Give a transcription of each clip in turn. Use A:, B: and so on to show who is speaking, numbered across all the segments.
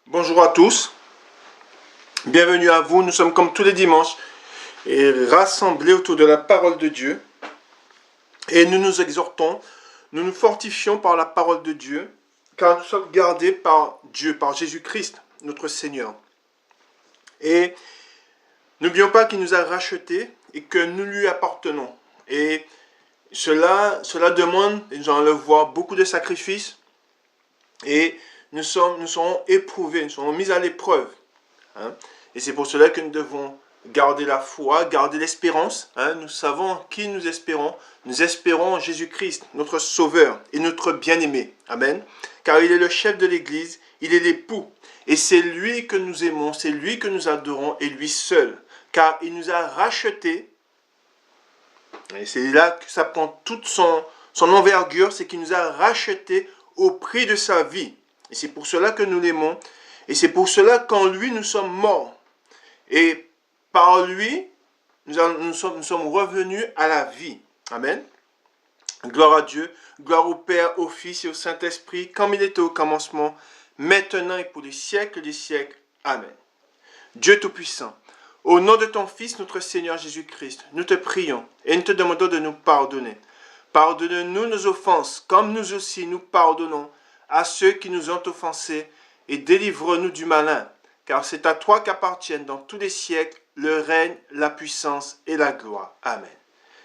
A: Bonjour à tous, bienvenue à vous. Nous sommes comme tous les dimanches et rassemblés autour de la parole de Dieu. Et nous nous exhortons, nous nous fortifions par la parole de Dieu, car nous sommes gardés par Dieu, par Jésus-Christ, notre Seigneur. Et n'oublions pas qu'il nous a rachetés et que nous lui appartenons. Et cela demande, et nous allons le voir, beaucoup de sacrifices. Et nous serons éprouvés, nous serons mis à l'épreuve. Et c'est pour cela que nous devons garder la foi, garder l'espérance. Nous savons en qui nous espérons. Nous espérons en Jésus-Christ, notre Sauveur et notre bien-aimé. Amen. Car il est le chef de l'Église, il est l'époux. Et c'est lui que nous aimons, c'est lui que nous adorons et lui seul. Car il nous a rachetés. Et c'est là que ça prend toute son envergure, c'est qu'il nous a rachetés au prix de sa vie. Et c'est pour cela que nous l'aimons. Et c'est pour cela qu'en lui, nous sommes morts. Et par lui, nous sommes revenus à la vie. Amen. Gloire à Dieu, gloire au Père, au Fils et au Saint-Esprit, comme il était au commencement, maintenant et pour les siècles des siècles. Amen. Dieu Tout-Puissant, au nom de ton Fils, notre Seigneur Jésus-Christ, nous te prions et nous te demandons de nous pardonner. Pardonne-nous nos offenses, comme nous aussi nous pardonnons à ceux qui nous ont offensés, et délivre-nous du malin, car c'est à toi qu'appartiennent dans tous les siècles le règne, la puissance et la gloire. Amen.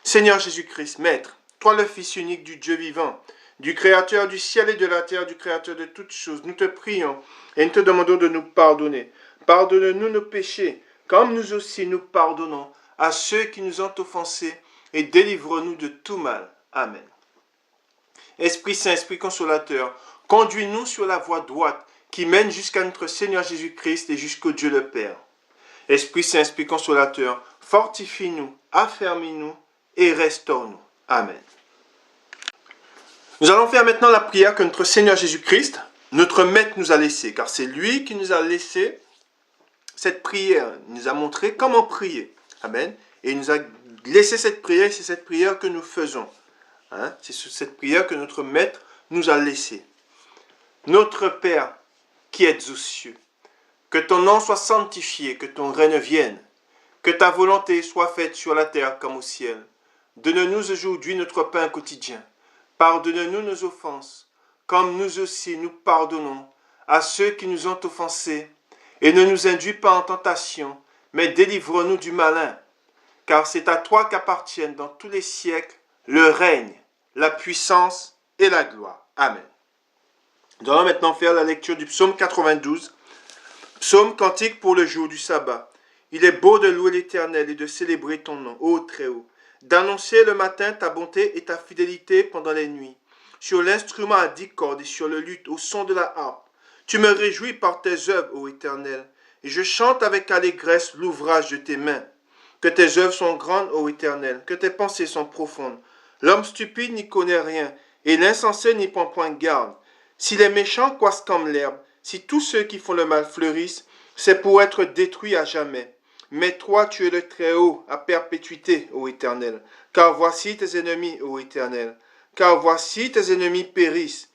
A: Seigneur Jésus-Christ, Maître, toi le Fils unique du Dieu vivant, du Créateur du ciel et de la terre, du Créateur de toutes choses, nous te prions et nous te demandons de nous pardonner. Pardonne-nous nos péchés, comme nous aussi nous pardonnons à ceux qui nous ont offensés, et délivre-nous de tout mal. Amen. Esprit Saint, Esprit Consolateur, conduis-nous sur la voie droite qui mène jusqu'à notre Seigneur Jésus-Christ et jusqu'au Dieu le Père. Esprit Saint, Esprit Consolateur, fortifie-nous, affermis-nous et restaure-nous. Amen. Nous allons faire maintenant la prière que notre Seigneur Jésus-Christ, notre Maître, nous a laissée, car c'est lui qui nous a laissé cette prière. Il nous a montré comment prier. Amen. Et il nous a laissé cette prière, c'est cette prière que nous faisons. C'est cette prière que notre Maître nous a laissée. Notre Père, qui êtes aux cieux, que ton nom soit sanctifié, que ton règne vienne, que ta volonté soit faite sur la terre comme au ciel. Donne-nous aujourd'hui notre pain quotidien. Pardonne-nous nos offenses, comme nous aussi nous pardonnons à ceux qui nous ont offensés. Et ne nous induis pas en tentation, mais délivre-nous du malin. Car c'est à toi qu'appartiennent dans tous les siècles le règne, la puissance et la gloire. Amen. Nous allons maintenant faire la lecture du psaume 92. Psaume cantique pour le jour du sabbat. Il est beau de louer l'Éternel et de célébrer ton nom, ô Très-Haut, d'annoncer le matin ta bonté et ta fidélité pendant les nuits, sur l'instrument à 10 cordes et sur le luth au son de la harpe. Tu me réjouis par tes œuvres, ô Éternel, et je chante avec allégresse l'ouvrage de tes mains. Que tes œuvres sont grandes, ô Éternel, que tes pensées sont profondes. L'homme stupide n'y connaît rien, et l'insensé n'y prend point garde. Si les méchants croissent comme l'herbe, si tous ceux qui font le mal fleurissent, c'est pour être détruits à jamais. Mais toi, tu es le Très-Haut à perpétuité, ô Éternel. Car voici tes ennemis, ô Éternel. Car voici tes ennemis périssent.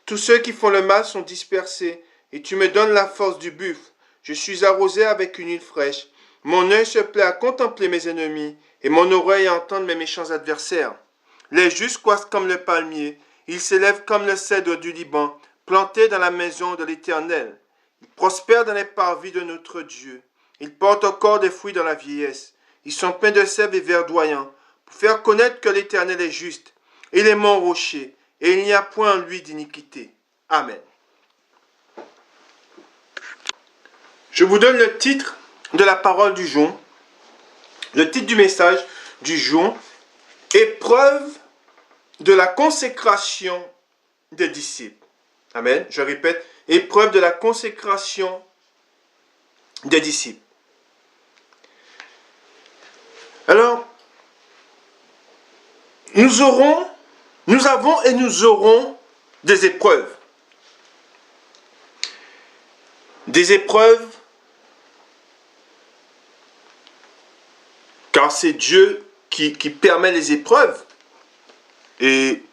A: Tous ceux qui font le mal sont dispersés, et tu me donnes la force du buffle. Je suis arrosé avec une huile fraîche. Mon œil se plaît à contempler mes ennemis, et mon oreille à entendre mes méchants adversaires. Les justes croissent comme le palmier, ils s'élèvent comme le cèdre du Liban, plantés dans la maison de l'Éternel. Ils prospèrent dans les parvis de notre Dieu. Ils portent encore des fruits dans la vieillesse. Ils sont pleins de sève et verdoyants, pour faire connaître que l'Éternel est juste. Il est mon rocher, et il n'y a point en lui d'iniquité. Amen. Je vous donne le titre de la parole du jour, le titre du message du jour, épreuve de la consécration des disciples. Amen. Je répète, épreuve de la consécration des disciples. Alors, nous avons et nous aurons des épreuves. Des épreuves, car c'est Dieu qui permet les épreuves. Et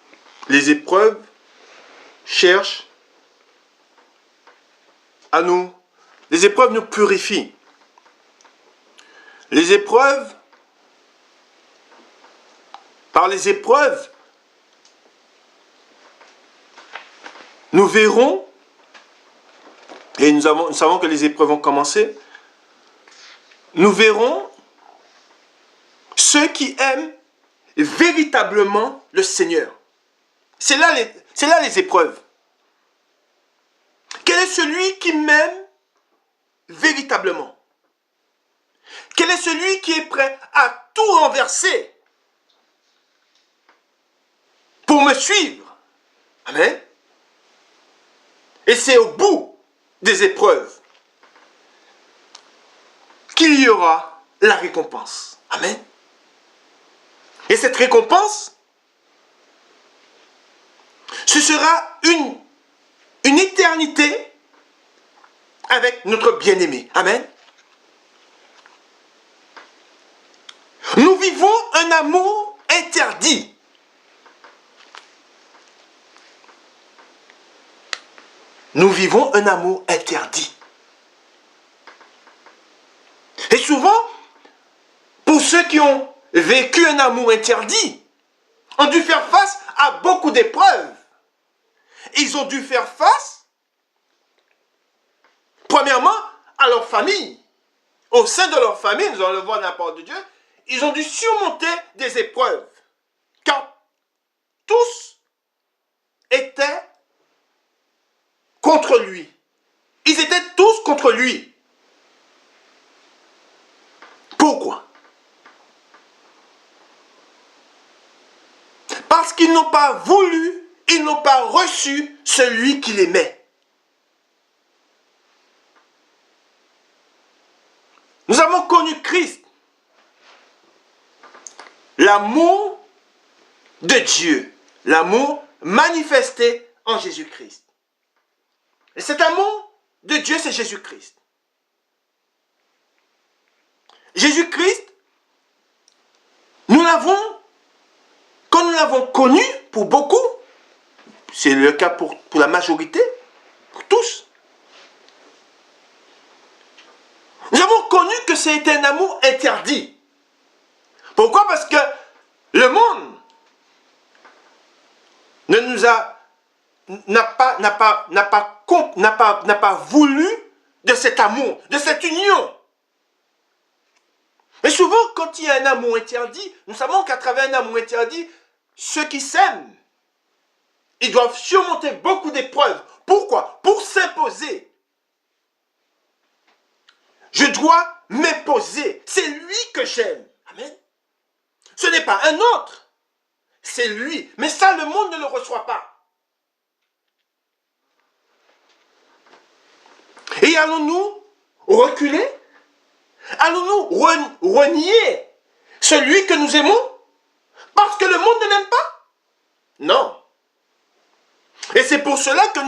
A: les épreuves cherchent à nous Les épreuves nous purifient. Les épreuves, par les épreuves, nous verrons, et nous savons que les épreuves ont commencé, nous verrons ceux qui aiment véritablement le Seigneur. C'est là les épreuves. Quel est celui qui m'aime véritablement? Quel est celui qui est prêt à tout renverser pour me suivre? Amen. Et c'est au bout des épreuves qu'il y aura la récompense. Amen. Et cette récompense, ce sera une éternité avec notre bien-aimé. Amen. Nous vivons un amour interdit. Nous vivons un amour interdit. Et souvent, pour ceux qui ont vécu un amour interdit, ont dû faire face à beaucoup d'épreuves. Ils ont dû faire face, premièrement, à leur famille. Au sein de leur famille, nous allons le voir dans la parole de Dieu, ils ont dû surmonter des épreuves. Car tous étaient contre lui. Ils étaient tous contre lui. Pourquoi? Parce qu'ils n'ont pas voulu, ils n'ont pas reçu celui qui l'aimait. Nous avons connu Christ, l'amour de Dieu, l'amour manifesté en Jésus-Christ. Et cet amour de Dieu, c'est Jésus-Christ. Jésus-Christ, quand nous l'avons connu, pour beaucoup, c'est le cas pour la majorité, pour tous, nous avons connu que c'était un amour interdit. Pourquoi? Parce que le monde n'a pas voulu de cet amour, de cette union. Mais souvent, quand il y a un amour interdit, nous savons qu'à travers un amour interdit, ceux qui s'aiment, ils doivent surmonter beaucoup d'épreuves. Pourquoi? Pour s'imposer. Je dois m'imposer. C'est lui que j'aime. Amen. Ce n'est pas un autre. C'est lui. Mais ça, le monde ne le reçoit pas. Et allons-nous reculer? Allons-nous renier celui que nous aimons parce que le monde ne l'aime pas? Non. Et c'est pour cela que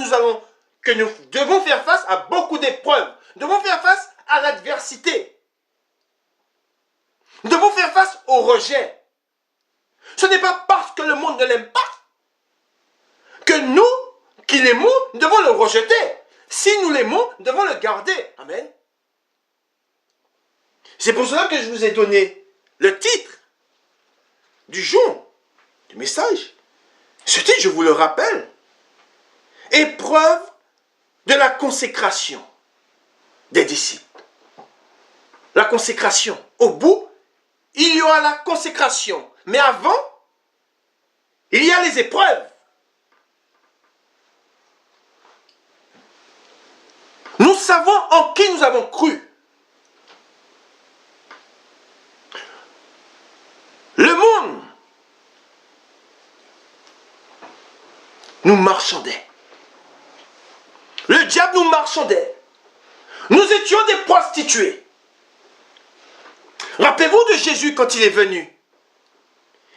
A: nous devons faire face à beaucoup d'épreuves. Nous devons faire face à l'adversité. Nous devons faire face au rejet. Ce n'est pas parce que le monde ne l'aime pas que nous, qui l'aimons, devons le rejeter. Si nous l'aimons, nous devons le garder. Amen. C'est pour cela que je vous ai donné le titre du jour, du message. Ce titre, je vous le rappelle. Épreuve de la consécration des disciples. La consécration. Au bout, il y aura la consécration. Mais avant, il y a les épreuves. Nous savons en qui nous avons cru. Le monde nous marchandait. Le diable nous marchandait. Nous étions des prostituées. Rappelez-vous de Jésus quand il est venu.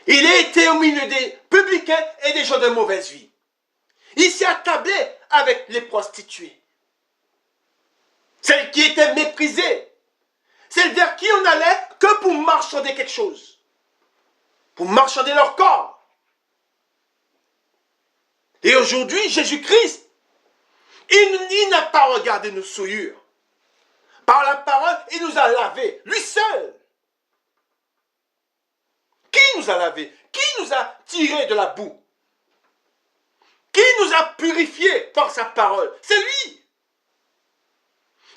A: Il a été au milieu des publicains et des gens de mauvaise vie. Il s'est attablé avec les prostituées. Celles qui étaient méprisées. Celles vers qui on allait que pour marchander quelque chose. Pour marchander leur corps. Et aujourd'hui, Jésus-Christ, il n'a pas regardé nos souillures. Par la parole, il nous a lavés. Lui seul. Qui nous a lavés? Qui nous a tirés de la boue? Qui nous a purifiés par sa parole? C'est lui.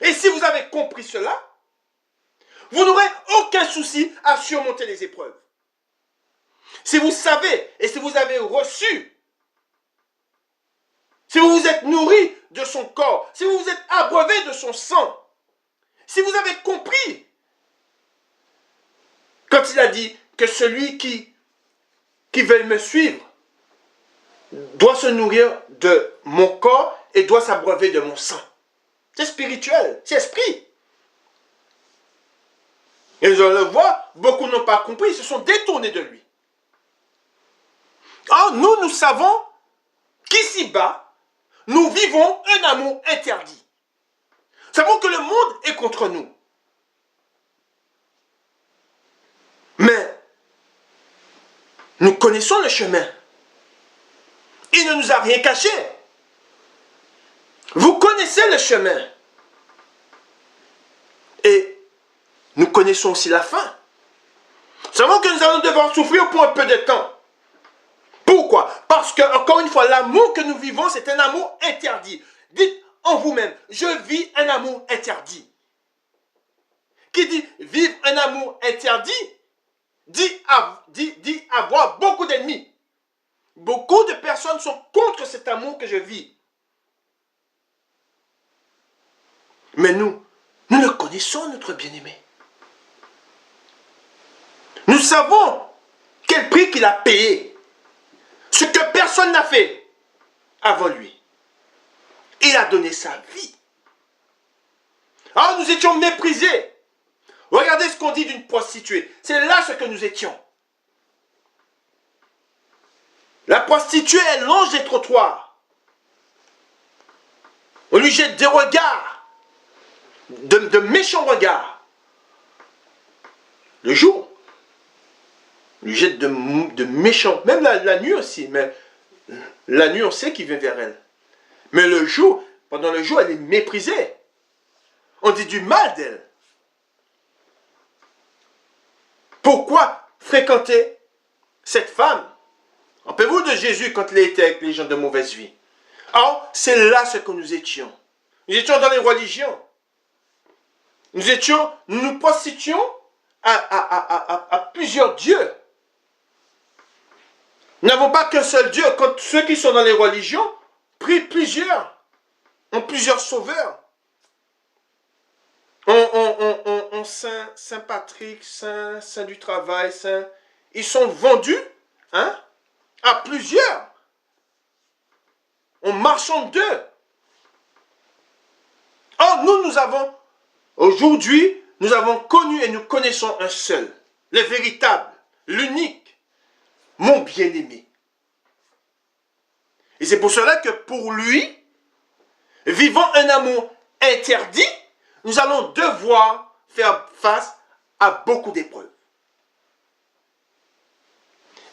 A: Et si vous avez compris cela, vous n'aurez aucun souci à surmonter les épreuves. Si vous savez et si vous avez reçu, si vous vous êtes nourri de son corps, si vous vous êtes abreuvé de son sang, si vous avez compris, quand il a dit que celui qui veut me suivre doit se nourrir de mon corps et doit s'abreuver de mon sang. C'est spirituel, c'est esprit. Et je le vois, beaucoup n'ont pas compris, ils se sont détournés de lui. Or, nous savons qu'ici-bas, nous vivons un amour interdit. Nous savons que le monde est contre nous. Mais, nous connaissons le chemin. Il ne nous a rien caché. Vous connaissez le chemin. Et nous connaissons aussi la fin. Nous savons que nous allons devoir souffrir pour un peu de temps. Pourquoi? Parce que, encore une fois, l'amour que nous vivons, c'est un amour interdit. Dites en vous-même, je vis un amour interdit. Qui dit vivre un amour interdit, dit avoir beaucoup d'ennemis. Beaucoup de personnes sont contre cet amour que je vis. Mais nous le connaissons, notre bien-aimé. Nous savons quel prix qu'il a payé. Ce que personne n'a fait avant lui. Il a donné sa vie. Alors nous étions méprisés. Regardez ce qu'on dit d'une prostituée. C'est là ce que nous étions. La prostituée, elle longe les trottoirs. On lui jette des regards, de méchants regards. Le jour, on lui jette de méchants, même la nuit aussi, mais la nuit on sait qu'il vient vers elle. Mais le jour, pendant le jour, elle est méprisée. On dit du mal d'elle. Pourquoi fréquenter cette femme? Rappelez-vous de Jésus quand il était avec les gens de mauvaise vie. Alors, c'est là ce que nous étions. Nous étions dans les religions. Nous nous prostituions à plusieurs dieux. Nous n'avons pas qu'un seul Dieu. Quand ceux qui sont dans les religions prient plusieurs, ont plusieurs sauveurs. On Saint Patrick, Saint du travail, Saint... Ils sont vendus à plusieurs. On marchande d'eux. Or, nous avons, aujourd'hui, nous avons connu et nous connaissons un seul, le véritable, l'unique, mon bien-aimé. Et c'est pour cela que pour lui, vivant un amour interdit, nous allons devoir faire face à beaucoup d'épreuves.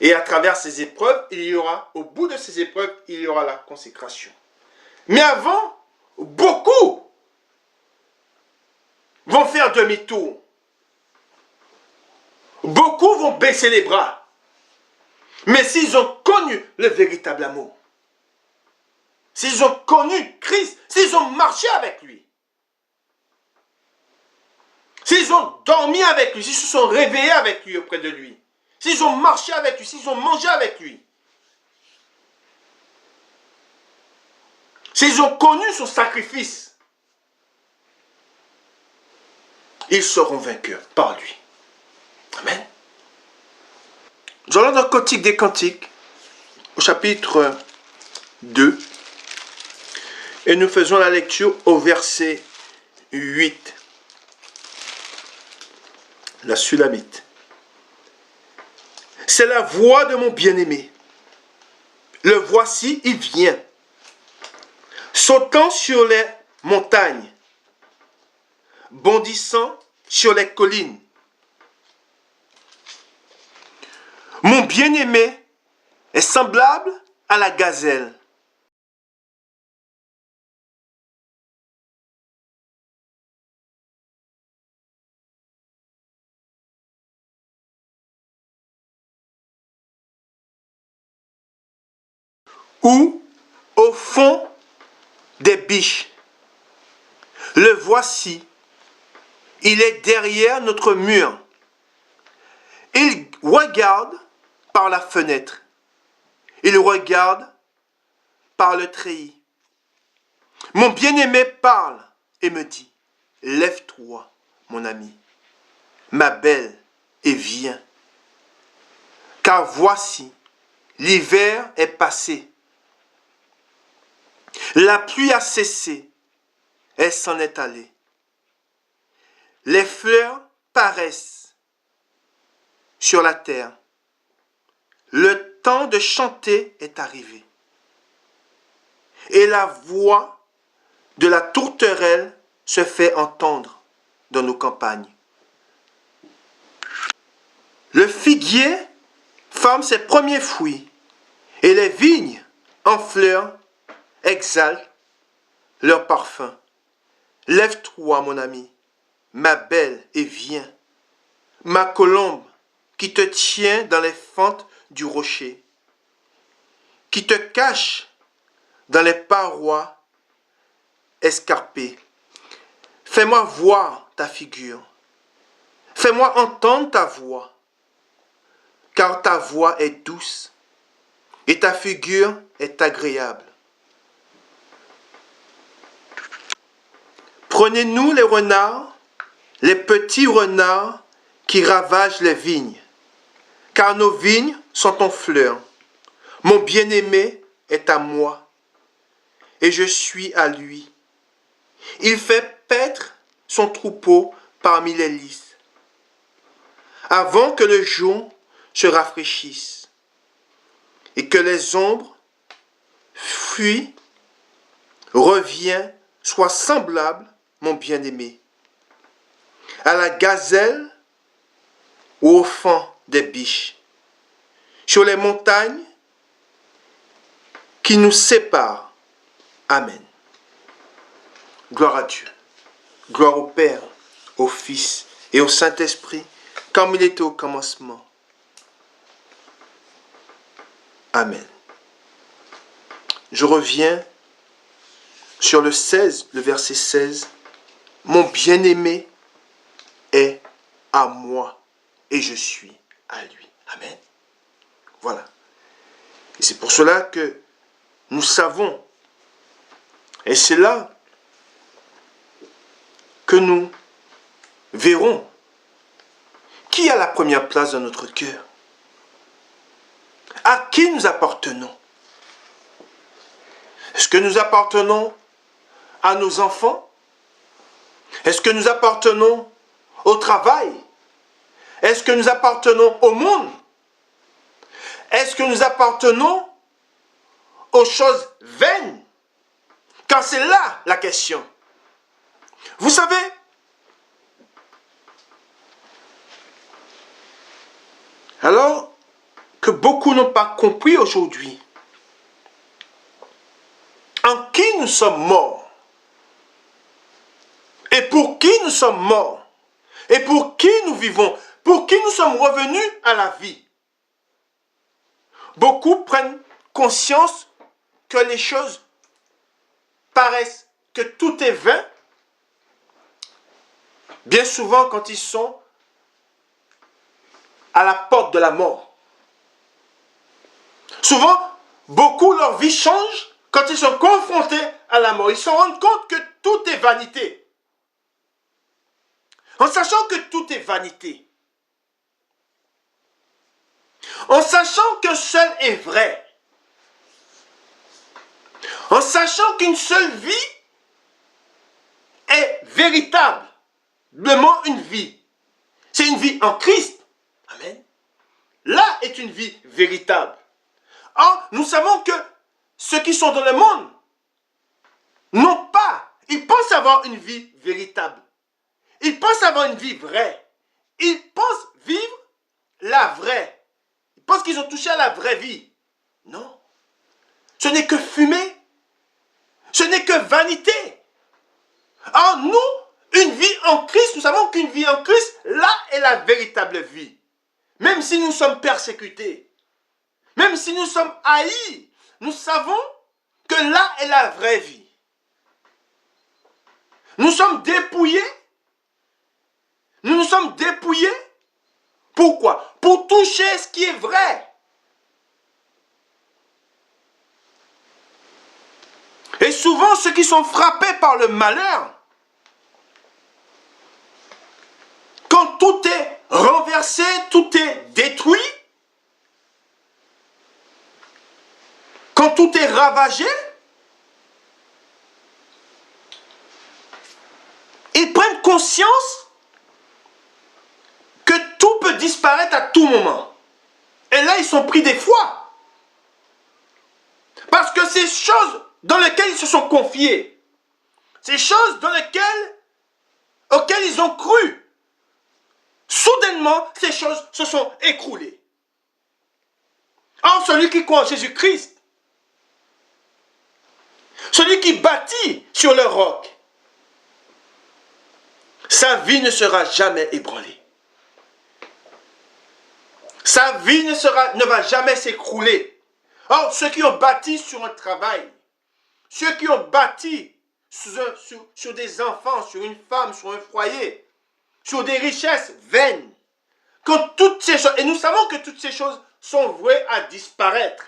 A: Et à travers ces épreuves, au bout de ces épreuves, il y aura la consécration. Mais avant, beaucoup vont faire demi-tour. Beaucoup vont baisser les bras. Mais s'ils ont connu le véritable amour, s'ils ont connu Christ, s'ils ont marché avec lui, s'ils ont dormi avec lui, s'ils se sont réveillés avec lui auprès de lui, s'ils ont marché avec lui, s'ils ont mangé avec lui, s'ils ont connu son sacrifice, ils seront vainqueurs par lui. Amen. Nous allons dans le Cantique des Cantiques, au chapitre 2, et nous faisons la lecture au verset 8. La Sulamite. C'est la voix de mon bien-aimé. Le voici, il vient. Sautant sur les montagnes, bondissant sur les collines. Mon bien-aimé est semblable à la gazelle. ou au fond des biches. Le voici. Il est derrière notre mur. Il regarde par la fenêtre. Il regarde par le treillis. Mon bien-aimé parle et me dit, lève-toi, mon ami, ma belle, et viens. Car voici, l'hiver est passé. La pluie a cessé, elle s'en est allée. Les fleurs paraissent sur la terre. Le temps de chanter est arrivé. Et la voix de la tourterelle se fait entendre dans nos campagnes. Le figuier forme ses premiers fruits et les vignes en fleurs exhalent leur parfum. Lève-toi, mon ami, ma belle, et viens. Ma colombe qui te tient dans les fentes du rocher, qui te cache dans les parois escarpées. Fais-moi voir ta figure. Fais-moi entendre ta voix, car ta voix est douce et ta figure est agréable. Prenez-nous les renards, les petits renards qui ravagent les vignes, car nos vignes sont en fleurs. Mon bien-aimé est à moi, et je suis à lui. Il fait paître son troupeau parmi les lys, avant que le jour se rafraîchisse, et que les ombres fuient, reviens, sois semblable, mon bien-aimé, à la gazelle ou au fond des biches, sur les montagnes qui nous séparent. Amen. Gloire à Dieu. Gloire au Père, au Fils et au Saint-Esprit, comme il était au commencement. Amen. Je reviens sur le verset 16. Mon bien-aimé est à moi et je suis à lui. Amen. Voilà. Et c'est pour cela que nous savons, et c'est là que nous verrons qui a la première place dans notre cœur. À qui nous appartenons? Est-ce que nous appartenons à nos enfants? Est-ce que nous appartenons au travail? Est-ce que nous appartenons au monde? Est-ce que nous appartenons aux choses vaines? Car c'est là la question. Vous savez, alors que beaucoup n'ont pas compris aujourd'hui, en qui nous sommes morts, et pour qui nous sommes morts, et pour qui nous vivons, pour qui nous sommes revenus à la vie. Beaucoup prennent conscience que les choses paraissent, que tout est vain, bien souvent quand ils sont à la porte de la mort. Souvent, beaucoup, leur vie change quand ils sont confrontés à la mort. Ils se rendent compte que tout est vanité. En sachant que tout est vanité. En sachant qu'un seul est vrai. En sachant qu'une seule vie est véritablement une vie. C'est une vie en Christ. Amen. Là est une vie véritable. Or, nous savons que ceux qui sont dans le monde n'ont pas, ils pensent avoir une vie véritable. Ils pensent avoir une vie vraie. Ils pensent vivre la vraie. Ils pensent qu'ils ont touché à la vraie vie. Non. Ce n'est que fumée. Ce n'est que vanité. Or, nous, une vie en Christ, nous savons qu'une vie en Christ, là est la véritable vie. Même si nous sommes persécutés, même si nous sommes haïs, nous savons que là est la vraie vie. Nous sommes dépouillés. Nous nous sommes dépouillés. Pourquoi? Pour toucher ce qui est vrai. Et souvent, ceux qui sont frappés par le malheur, quand tout est renversé, tout est détruit, quand tout est ravagé, ils prennent conscience que tout peut disparaître à tout moment. Et là, ils sont pris d'effroi. Parce que ces choses dans lesquelles ils se sont confiés, ces choses auxquelles ils ont cru, soudainement, ces choses se sont écroulées. Or, celui qui croit en Jésus-Christ, celui qui bâtit sur le roc, sa vie ne sera jamais ébranlée. Sa vie ne va jamais s'écrouler. Or, ceux qui ont bâti sur un travail, ceux qui ont bâti sur des enfants, sur une femme, sur un foyer, sur des richesses vaines, quand toutes ces choses, et nous savons que toutes ces choses sont vouées à disparaître.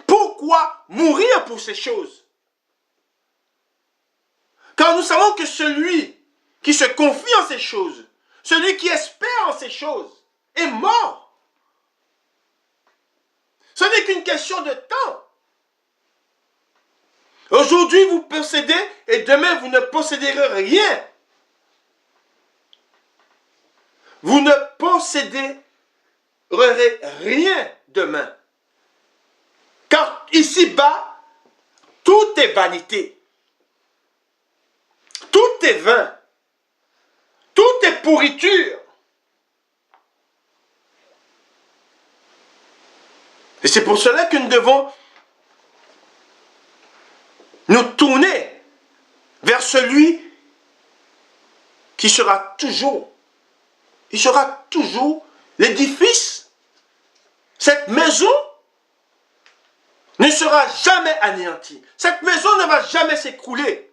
A: Pourquoi mourir pour ces choses? Car nous savons que celui qui se confie en ces choses, celui qui espère en ces choses, est mort. Ce n'est qu'une question de temps. Aujourd'hui, vous possédez et demain, vous ne posséderez rien. Vous ne posséderez rien demain. Car ici-bas, tout est vanité. Tout est vain. Tout est pourriture. Et c'est pour cela que nous devons nous tourner vers celui qui sera toujours, l'édifice. Cette maison ne sera jamais anéantie. Cette maison ne va jamais s'écrouler.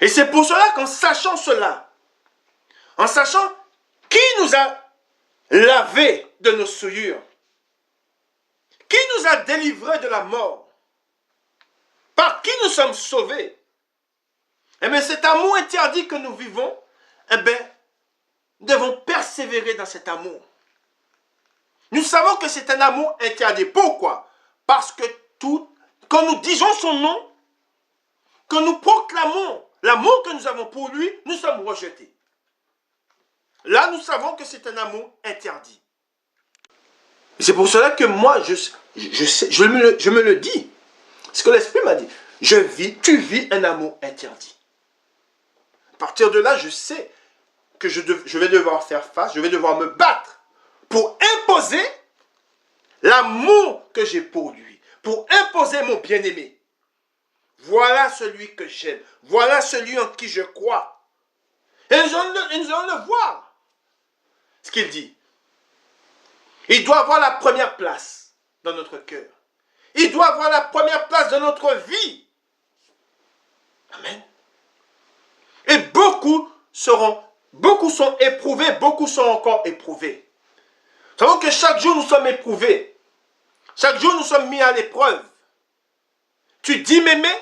A: Et c'est pour cela qu'en sachant cela, en sachant qui nous a lavés de nos souillures, qui nous a délivrés de la mort, par qui nous sommes sauvés, eh bien cet amour interdit que nous vivons, eh bien, nous devons persévérer dans cet amour. Nous savons que c'est un amour interdit. Pourquoi? Parce que quand nous disons son nom, quand nous proclamons l'amour que nous avons pour lui, nous sommes rejetés. Là, nous savons que c'est un amour interdit. C'est pour cela que moi, je me le dis. Ce que l'Esprit m'a dit. Tu vis un amour interdit. À partir de là, je sais que je vais devoir faire face, je vais devoir me battre pour imposer l'amour que j'ai pour lui, pour imposer mon bien-aimé. Voilà celui que j'aime, voilà celui en qui je crois. Et nous allons le voir. Ce qu'il dit. Il doit avoir la première place dans notre cœur. Il doit avoir la première place dans notre vie. Amen. Et beaucoup sont éprouvés, beaucoup sont encore éprouvés. Nous savons que chaque jour nous sommes éprouvés. Chaque jour nous sommes mis à l'épreuve. Tu dis m'aimer?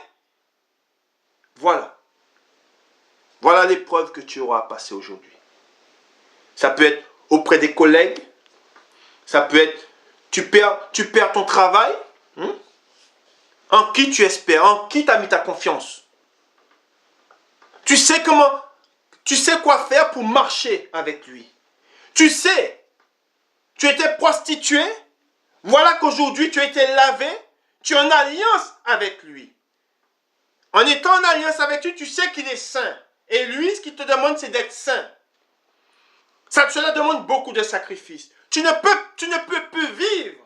A: Voilà. Voilà l'épreuve que tu auras à passer aujourd'hui. Ça peut être auprès des collègues. Ça peut être, tu perds ton travail. En qui tu espères, en qui tu as mis ta confiance. Tu sais quoi faire pour marcher avec lui. Tu sais, tu étais prostituée. Voilà qu'aujourd'hui tu as été lavé. Tu es en alliance avec lui. En étant en alliance avec lui, tu sais qu'il est saint. Et lui, ce qu'il te demande, c'est d'être saint. Cela demande beaucoup de sacrifices. Tu ne peux plus vivre.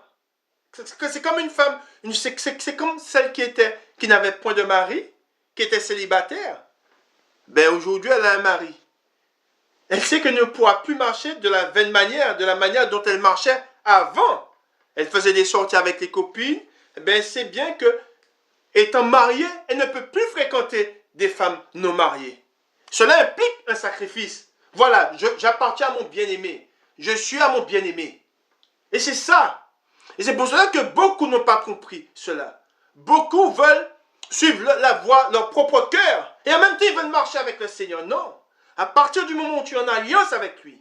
A: C'est comme une femme, c'est comme celle qui n'avait point de mari, qui était célibataire. Ben aujourd'hui, elle a un mari. Elle sait qu'elle ne pourra plus marcher de la vaine manière, de la manière dont elle marchait avant, elle faisait des sorties avec les copines, eh bien, elle sait bien que, étant mariée, elle ne peut plus fréquenter des femmes non mariées. Cela implique un sacrifice. Voilà, j'appartiens à mon bien-aimé. Je suis à mon bien-aimé. Et c'est ça. Et c'est pour cela que beaucoup n'ont pas compris cela. Beaucoup veulent suivre la voie, leur propre cœur. Et en même temps, ils veulent marcher avec le Seigneur. Non. À partir du moment où tu es en alliance avec lui,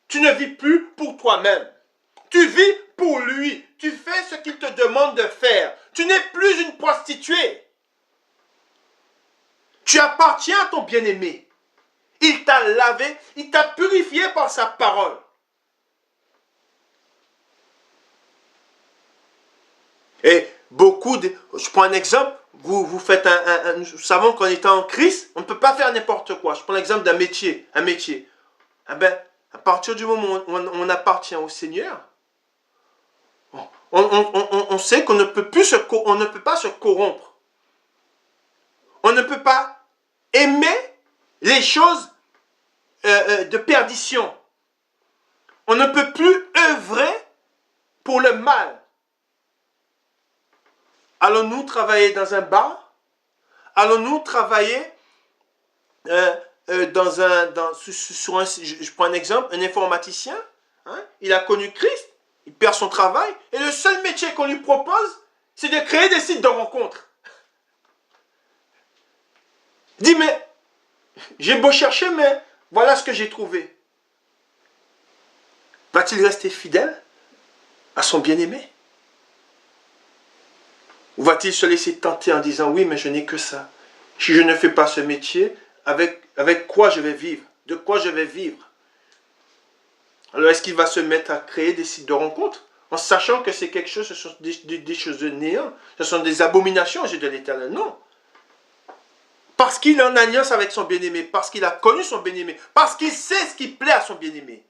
A: tu ne vis plus pour toi-même. Tu vis pour lui. Tu fais ce qu'il te demande de faire. Tu n'es plus une prostituée. Tu appartiens à ton bien-aimé. Il t'a lavé, il t'a purifié par sa parole. Et beaucoup je prends un exemple, vous faites nous savons qu'en étant en Christ, on ne peut pas faire n'importe quoi. Je prends l'exemple d'un métier, un métier. Eh ben, à partir du moment où on appartient au Seigneur, on sait qu'on ne peut plus on ne peut pas se corrompre. On ne peut pas aimer les choses de perdition. On ne peut plus œuvrer pour le mal. Allons-nous travailler dans un bar? Allons-nous travailler je prends un exemple, un informaticien, hein, il a connu Christ, il perd son travail, et le seul métier qu'on lui propose, c'est de créer des sites de rencontres. Il dit, mais j'ai beau chercher, mais voilà ce que j'ai trouvé. Va-t-il rester fidèle à son bien-aimé? Ou va-t-il se laisser tenter en disant, oui, mais je n'ai que ça. Si je ne fais pas ce métier, avec quoi je vais vivre? De quoi je vais vivre? Alors, est-ce qu'il va se mettre à créer des sites de rencontres en sachant que c'est quelque chose, ce sont des choses de néant, ce sont des abominations aux yeux de l'Éternel? Non. Parce qu'il est en alliance avec son bien-aimé, parce qu'il a connu son bien-aimé, parce qu'il sait ce qui plaît à son bien-aimé.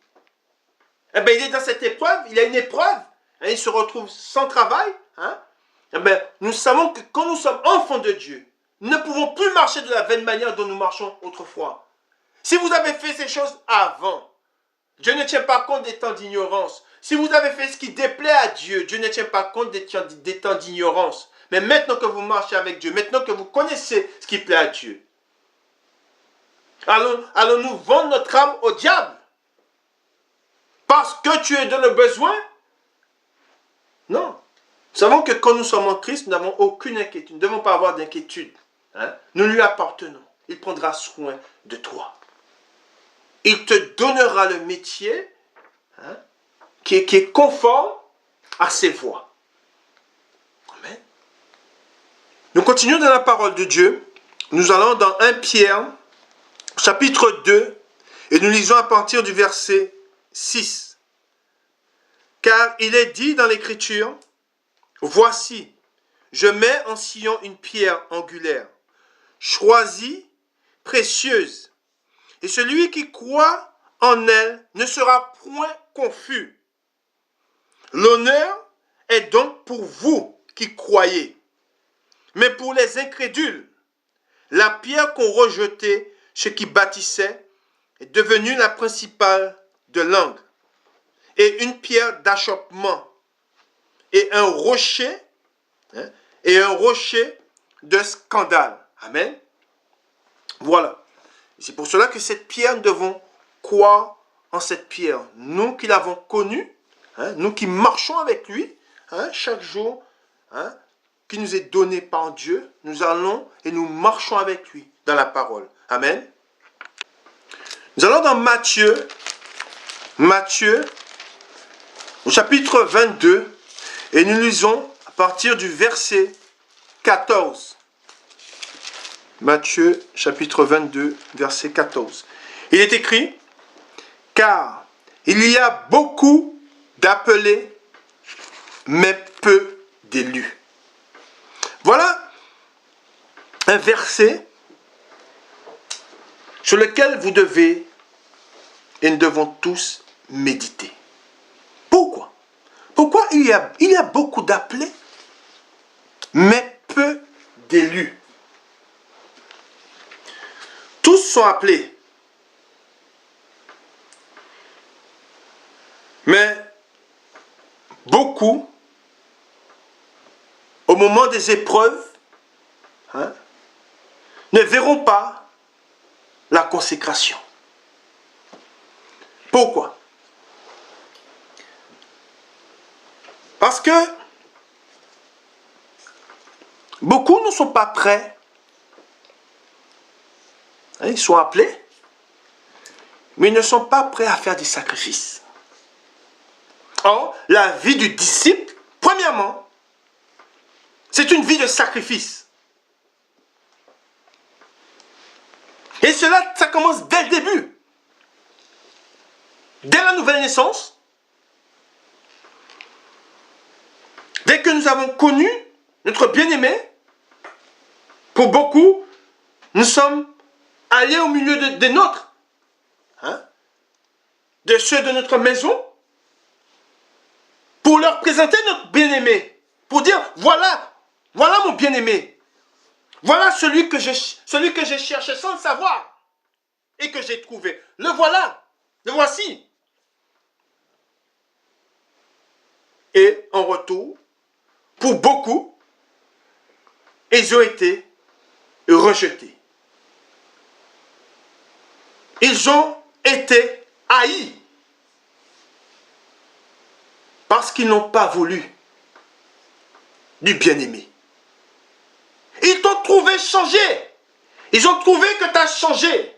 A: Eh bien, il est dans cette épreuve, il a une épreuve, hein, il se retrouve sans travail. Hein. Eh bien, nous savons que quand nous sommes enfants de Dieu, nous ne pouvons plus marcher de la même manière dont nous marchons autrefois. Si vous avez fait ces choses avant, Dieu ne tient pas compte des temps d'ignorance. Si vous avez fait ce qui déplaît à Dieu, Dieu ne tient pas compte des temps d'ignorance. Mais maintenant que vous marchez avec Dieu, maintenant que vous connaissez ce qui plaît à Dieu, allons-nous vendre notre âme au diable? Parce que tu es dans le besoin? Non. Nous savons que quand nous sommes en Christ, nous n'avons aucune inquiétude. Nous ne devons pas avoir d'inquiétude. Hein? Nous lui appartenons. Il prendra soin de toi. Il te donnera le métier, hein, qui est conforme à ses voies. Amen. Nous continuons dans la parole de Dieu. Nous allons dans 1 Pierre, chapitre 2, et nous lisons à partir du verset 6. Car il est dit dans l'Écriture, voici, je mets en Sion une pierre angulaire, choisie, précieuse, et celui qui croit en elle ne sera point confus. L'honneur est donc pour vous qui croyez. Mais pour les incrédules, la pierre qu'on rejetait, ce qui bâtissait, est devenue la principale de l'angle, et une pierre d'achoppement, et un rocher, hein, de scandale. Amen. Voilà. C'est pour cela que cette pierre, nous devons croire en cette pierre. Nous qui l'avons connue, hein, nous qui marchons avec lui, hein, chaque jour, hein, qui nous est donné par Dieu, nous allons et nous marchons avec lui dans la parole. Amen. Nous allons dans Matthieu, au chapitre 22, et nous lisons à partir du verset 14. Matthieu, chapitre 22, verset 14. Il est écrit, car il y a beaucoup d'appelés, mais peu d'élus. Voilà un verset sur lequel vous devez et nous devons tous méditer. Pourquoi? Pourquoi il y a beaucoup d'appelés, mais peu d'élus? Tous sont appelés. Mais beaucoup, au moment des épreuves, hein, ne verront pas la consécration. Pourquoi? Parce que beaucoup ne sont pas prêts. Hein, ils sont appelés, mais ils ne sont pas prêts à faire des sacrifices. Or, la vie du disciple, premièrement, c'est une vie de sacrifice. Et cela, ça commence dès le début. Dès la nouvelle naissance, dès que nous avons connu notre bien-aimé, pour beaucoup, nous sommes allés au milieu des nôtres, hein, de ceux de notre maison, pour leur présenter notre bien-aimé, pour dire, voilà mon bien-aimé, voilà celui que j'ai cherché sans le savoir, et que j'ai trouvé. Le voilà, le voici. Et en retour, pour beaucoup, ils ont été rejetés. Ils ont été haïs parce qu'ils n'ont pas voulu du bien-aimé. Ils t'ont trouvé changé. Ils ont trouvé que tu as changé.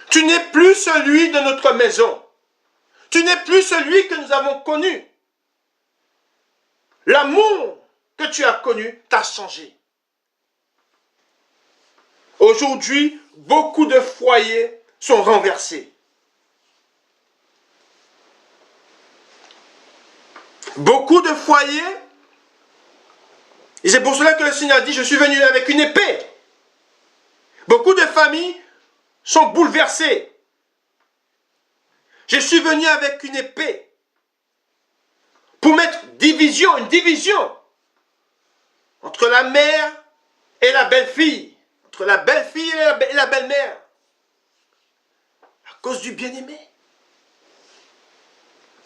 A: Tu n'es plus celui de notre maison. Tu n'es plus celui que nous avons connu. L'amour que tu as connu t'a changé. Aujourd'hui, beaucoup de foyers sont renversés. Beaucoup de foyers, et c'est pour cela que le Seigneur dit, je suis venu avec une épée. Beaucoup de familles sont bouleversées. Je suis venu avec une épée pour mettre une division entre la mère et la belle-fille, entre la belle-fille et la belle-mère, à cause du bien-aimé.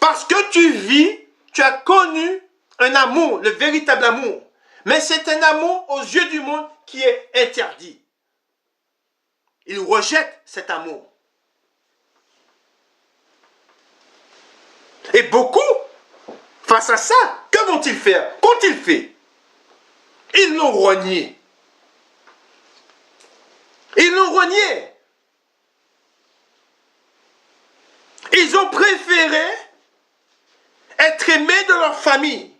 A: Parce que tu as connu un amour, le véritable amour, mais c'est un amour aux yeux du monde qui est interdit. Ils rejettent cet amour. Et beaucoup, face à ça, que vont-ils faire? Qu'ont-ils fait? Ils l'ont renié. Ils l'ont renié. Ils ont préféré être aimés de leur famille.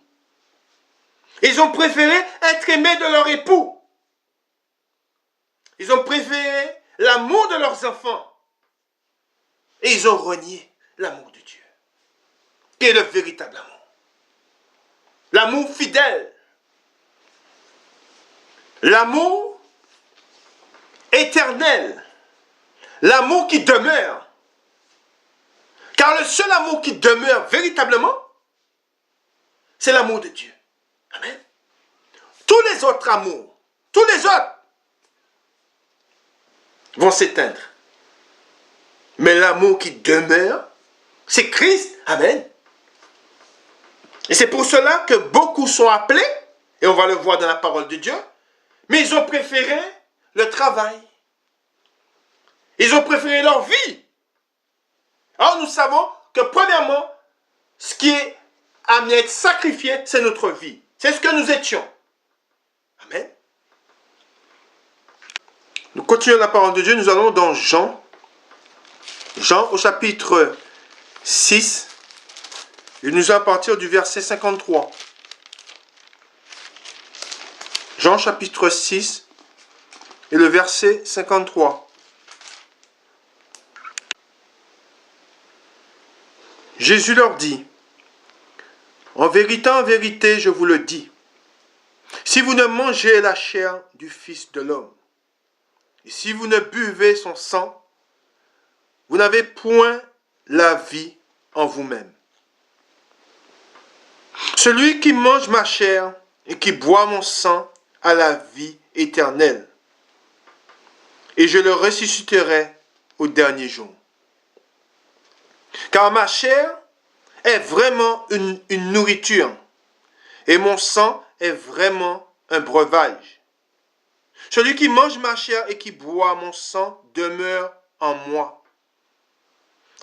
A: Ils ont préféré être aimés de leur époux. Ils ont préféré l'amour de leurs enfants. Et ils ont renié l'amour de Dieu, qui est le véritable amour. L'amour fidèle. L'amour éternel. L'amour qui demeure. Car le seul amour qui demeure véritablement, c'est l'amour de Dieu. Amen. Tous les autres amours, tous les autres vont s'éteindre. Mais l'amour qui demeure, c'est Christ. Amen. Et c'est pour cela que beaucoup sont appelés, et on va le voir dans la parole de Dieu, mais ils ont préféré le travail. Ils ont préféré leur vie. Alors nous savons que premièrement, ce qui est amené à être sacrifié, c'est notre vie. C'est ce que nous étions. Amen. Nous continuons la parole de Dieu. Nous allons dans Jean. Jean au chapitre 6. Et nous allons partir du verset 53. Jean chapitre 6 et le verset 53. Jésus leur dit, en vérité, je vous le dis, si vous ne mangez la chair du Fils de l'homme, et si vous ne buvez son sang, vous n'avez point la vie en vous-même. Celui qui mange ma chair et qui boit mon sang a la vie éternelle, et je le ressusciterai au dernier jour. Car ma chair est vraiment une nourriture. Et mon sang est vraiment un breuvage. Celui qui mange ma chair et qui boit mon sang demeure en moi.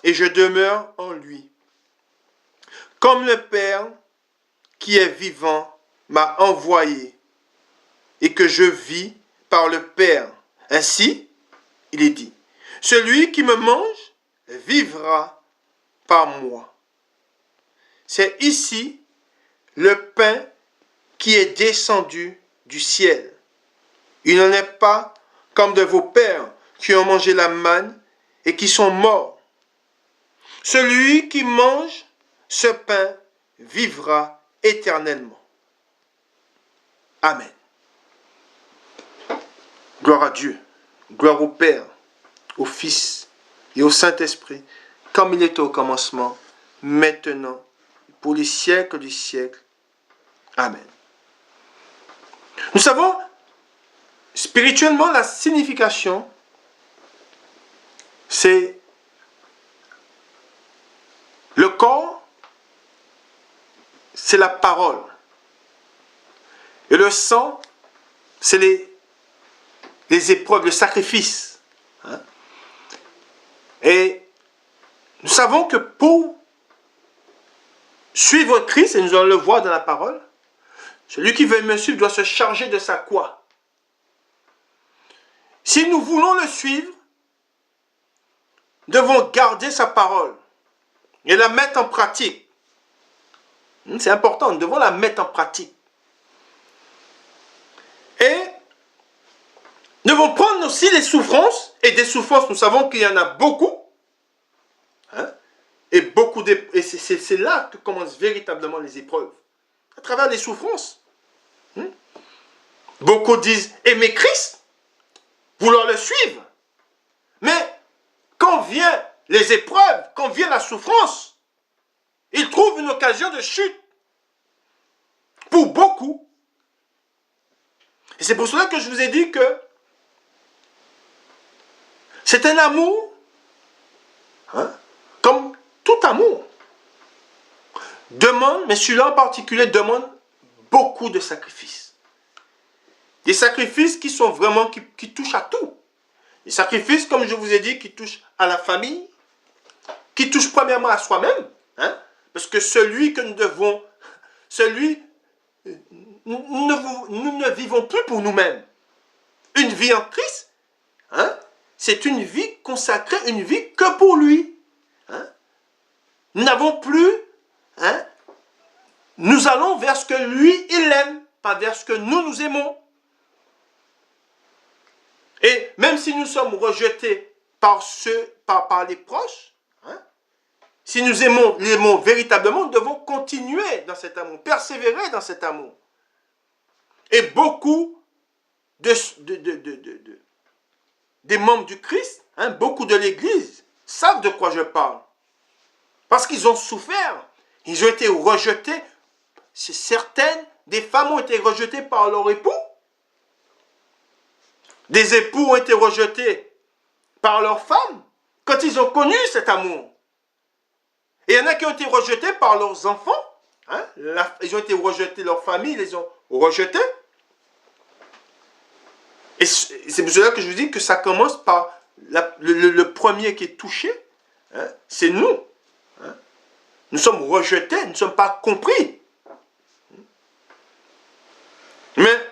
A: Et je demeure en lui. Comme le Père qui est vivant m'a envoyé et que je vis par le Père. Ainsi, il est dit, celui qui me mange vivra par moi. C'est ici le pain qui est descendu du ciel. Il n'en est pas comme de vos pères qui ont mangé la manne et qui sont morts. Celui qui mange ce pain vivra éternellement. Amen. Gloire à Dieu, gloire au Père, au Fils et au Saint-Esprit, comme il était au commencement, maintenant, pour les siècles des siècles. Amen. Nous savons spirituellement la signification, c'est le corps, c'est la parole. Et le sang, c'est les épreuves, le sacrifice. Hein? Et nous savons que pour suivre Christ, et nous allons le voir dans la parole, celui qui veut me suivre doit se charger de sa croix. Si nous voulons le suivre, nous devons garder sa parole et la mettre en pratique. C'est important, nous devons la mettre en pratique. Et nous devons prendre aussi les souffrances, et des souffrances, nous savons qu'il y en a beaucoup. Hein, et c'est là que commencent véritablement les épreuves, à travers les souffrances. Beaucoup disent aimer Christ, vouloir le suivre. Mais quand vient les épreuves, quand vient la souffrance, ils trouvent une occasion de chute. Pour beaucoup. Et c'est pour cela que je vous ai dit que c'est un amour, hein, comme tout amour, demande, mais celui-là en particulier demande beaucoup de sacrifices. Des sacrifices qui sont vraiment, qui touchent à tout. Des sacrifices, comme je vous ai dit, qui touchent à la famille, qui touchent premièrement à soi-même, hein, parce que celui que nous devons, nous ne vivons plus pour nous-mêmes. Une vie en Christ, hein, c'est une vie consacrée, une vie que pour lui. Hein. Nous n'avons plus, hein, nous allons vers ce que lui, il aime, pas vers ce que nous aimons. Et même si nous sommes rejetés par les proches, hein, si nous l'aimons véritablement, nous devons continuer dans cet amour, persévérer dans cet amour. Et beaucoup des membres du Christ, hein, beaucoup de l'Église, savent de quoi je parle. Parce qu'ils ont souffert, ils ont été rejetés. Certaines des femmes ont été rejetées par leur époux. Des époux ont été rejetés par leurs femmes quand ils ont connu cet amour. Et il y en a qui ont été rejetés par leurs enfants. Hein? Ils ont été rejetés, leur famille les ont rejetés. Et c'est pour cela que je vous dis que ça commence par le premier qui est touché, hein, c'est nous. Hein. Nous sommes rejetés, nous ne sommes pas compris. Mais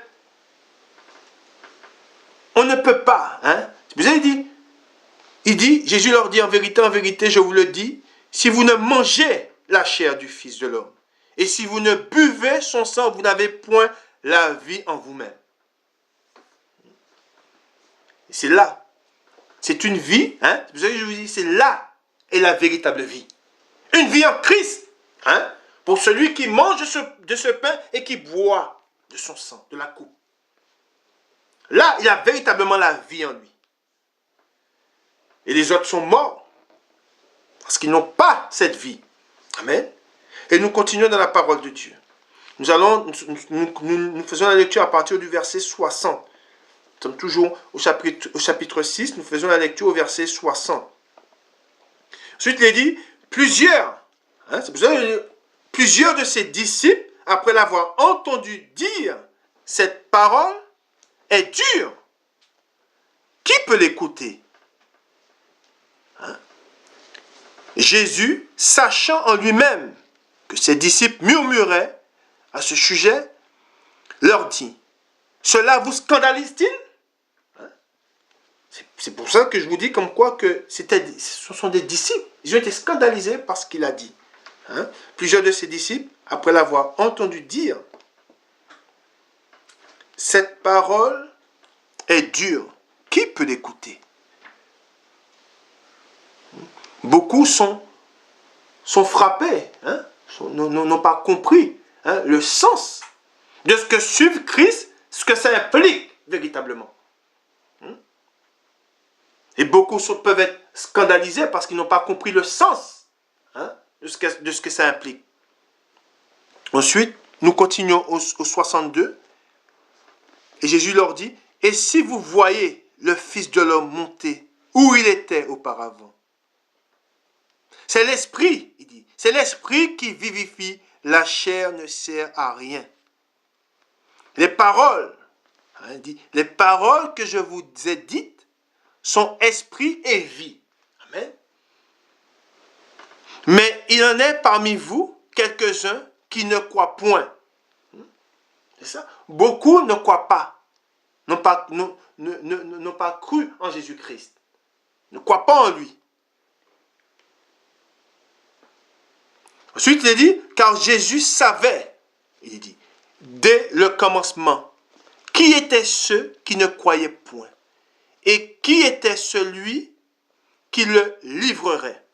A: on ne peut pas. Hein. Vous avez dit, Jésus leur dit en vérité, je vous le dis, si vous ne mangez la chair du Fils de l'homme, et si vous ne buvez son sang, vous n'avez point la vie en vous-même. C'est là. C'est une vie, hein, vous savez, je vous dis, c'est là est la véritable vie. Une vie en Christ, hein, pour celui qui mange de ce pain et qui boit de son sang, de la coupe. Là, il a véritablement la vie en lui. Et les autres sont morts, parce qu'ils n'ont pas cette vie. Amen. Et nous continuons dans la parole de Dieu. Nous faisons la lecture à partir du verset 60. Nous sommes toujours au chapitre 6, nous faisons la lecture au verset 60. Ensuite, il est dit, plusieurs Hein, c'est pour ça que plusieurs de ses disciples, après l'avoir entendu dire cette parole, est dure. Qui peut l'écouter? Hein? Jésus, sachant en lui-même que ses disciples murmuraient à ce sujet, leur dit, cela vous scandalise-t-il? Hein? C'est pour ça que je vous dis comme quoi que ce sont des disciples. Ils ont été scandalisés par ce qu'il a dit. Hein? Plusieurs de ses disciples, après l'avoir entendu dire, cette parole est dure. Qui peut l'écouter? Beaucoup sont frappés, hein? N'ont pas compris, hein, le sens de ce que suivre Christ, ce que ça implique véritablement. Et beaucoup peuvent être scandalisés parce qu'ils n'ont pas compris le sens, hein, de ce que ça implique. Ensuite, nous continuons au 62. Et Jésus leur dit, « Et si vous voyez le Fils de l'homme monter où il était auparavant ?» C'est l'esprit, il dit, c'est l'esprit qui vivifie, la chair ne sert à rien. Les paroles, hein, il dit, les paroles que je vous ai dites sont esprit et vie. Amen. Mais il en est parmi vous quelques-uns qui ne croient point. C'est ça. Beaucoup ne croient pas, n'ont pas cru en Jésus-Christ, ne croient pas en lui. Ensuite, il dit, car Jésus savait, il dit, dès le commencement, qui étaient ceux qui ne croyaient point et qui était celui qui le livrerait.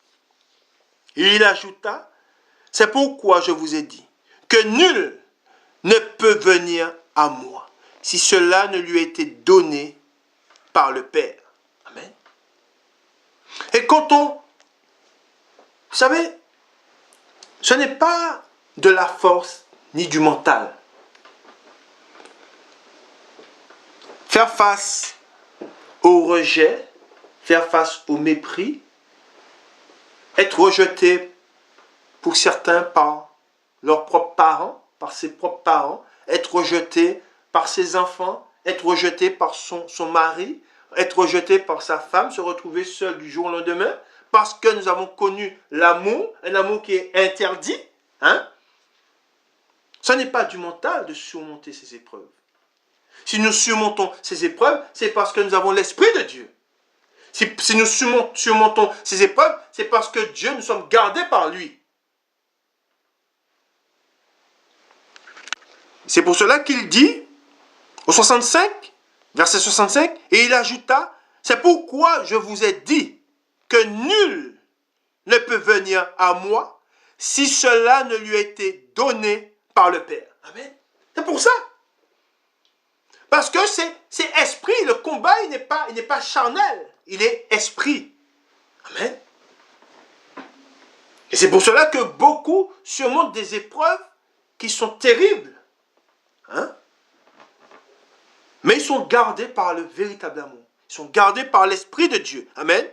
A: Et il ajouta, c'est pourquoi je vous ai dit que nul ne peut venir à moi si cela ne lui a été donné par le Père. Amen. Et quand vous savez, ce n'est pas de la force ni du mental. Faire face au rejet, faire face au mépris, être rejeté pour certains par leurs propres parents, par ses propres parents, être rejeté par ses enfants, être rejeté par son mari, être rejeté par sa femme, se retrouver seul du jour au lendemain, parce que nous avons connu l'amour, un amour qui est interdit. Hein? Ce n'est pas du mental de surmonter ces épreuves. Si nous surmontons ces épreuves, c'est parce que nous avons l'Esprit de Dieu. Si nous surmontons ces épreuves, c'est parce que Dieu, nous sommes gardés par lui. C'est pour cela qu'il dit, au 65, verset 65, et il ajouta, c'est pourquoi je vous ai dit que nul ne peut venir à moi si cela ne lui a été donné par le Père. Amen. C'est pour ça. Parce que c'est esprit, le combat, il n'est pas charnel, il est esprit. Amen. Et c'est pour cela que beaucoup surmontent des épreuves qui sont terribles. Hein? Mais ils sont gardés par le véritable amour. Ils sont gardés par l'Esprit de Dieu. Amen.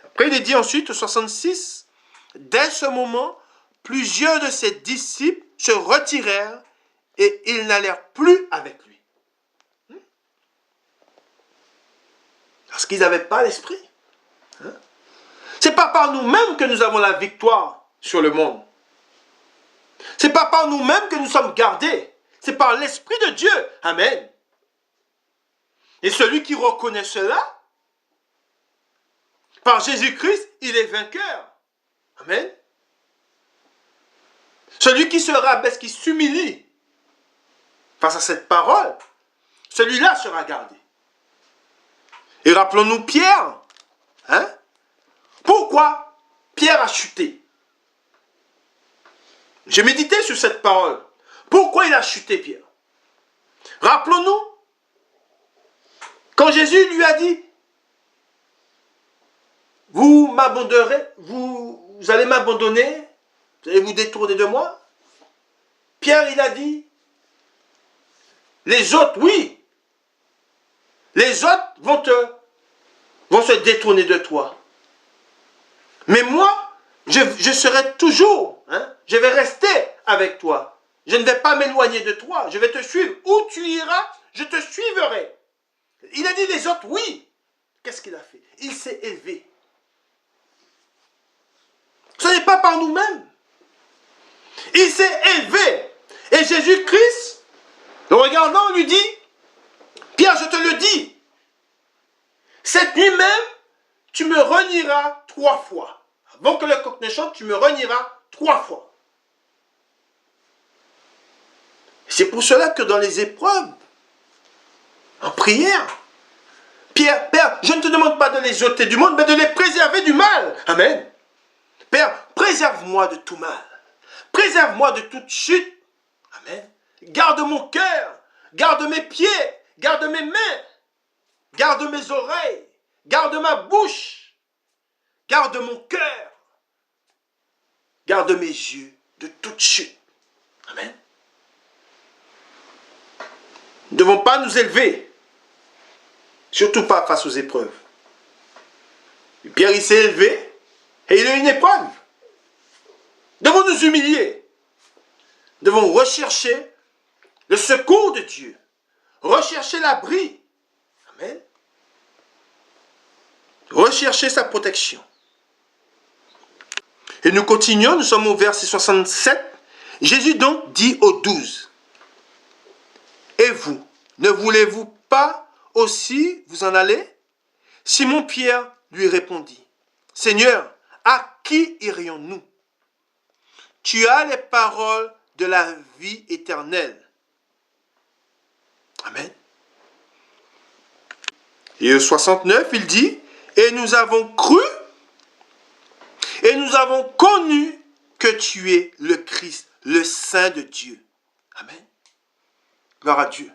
A: Après, il est dit ensuite, au 66, dès ce moment, plusieurs de ses disciples se retirèrent et ils n'allèrent plus avec lui. Parce qu'ils n'avaient pas l'Esprit. Hein? Ce n'est pas par nous-mêmes que nous avons la victoire sur le monde. Ce n'est pas par nous-mêmes que nous sommes gardés. C'est par l'Esprit de Dieu. Amen. Et celui qui reconnaît cela, par Jésus-Christ, il est vainqueur. Amen. Celui qui se rabaisse, qui s'humilie face à cette parole, celui-là sera gardé. Et rappelons-nous Pierre. Hein? Pourquoi Pierre a chuté? J'ai médité sur cette parole. Pourquoi il a chuté, Pierre? Rappelons-nous, quand Jésus lui a dit, vous m'abandonnerez, vous allez m'abandonner, vous allez vous détourner de moi. Pierre, il a dit, les autres, oui, les autres vont se détourner de toi. Mais moi, je serai toujours Hein? Je vais rester avec toi. Je ne vais pas m'éloigner de toi. Je vais te suivre. Où tu iras, je te suivrai. Il a dit les autres, oui. Qu'est-ce qu'il a fait? Il s'est élevé. Ce n'est pas par nous-mêmes. Il s'est élevé. Et Jésus-Christ, le regardant, lui dit, Pierre, je te le dis, cette nuit même, tu me renieras 3 fois. Avant que le coq ne chante, tu me renieras 3 fois. C'est pour cela que dans les épreuves, en prière, Pierre, Père, je ne te demande pas de les ôter du monde, mais de les préserver du mal. Amen. Père, préserve-moi de tout mal. Préserve-moi de toute chute. Amen. Garde mon cœur, garde mes pieds, garde mes mains, garde mes oreilles, garde ma bouche, garde mon cœur, garde mes yeux de toute chute. Amen. Nous ne devons pas nous élever, surtout pas face aux épreuves. Et Pierre, il s'est élevé et il a eu une épreuve. Nous devons nous humilier. Nous devons rechercher le secours de Dieu. Rechercher l'abri. Amen. Rechercher sa protection. Et nous continuons, nous sommes au verset 67. Jésus donc dit aux 12. Et vous, ne voulez-vous pas aussi vous en aller? Simon-Pierre lui répondit. Seigneur, à qui irions-nous? Tu as les paroles de la vie éternelle. Amen. Et au 69, il dit, et nous avons cru, et nous avons connu que tu es le Christ, le Saint de Dieu. Amen. Gloire à Dieu.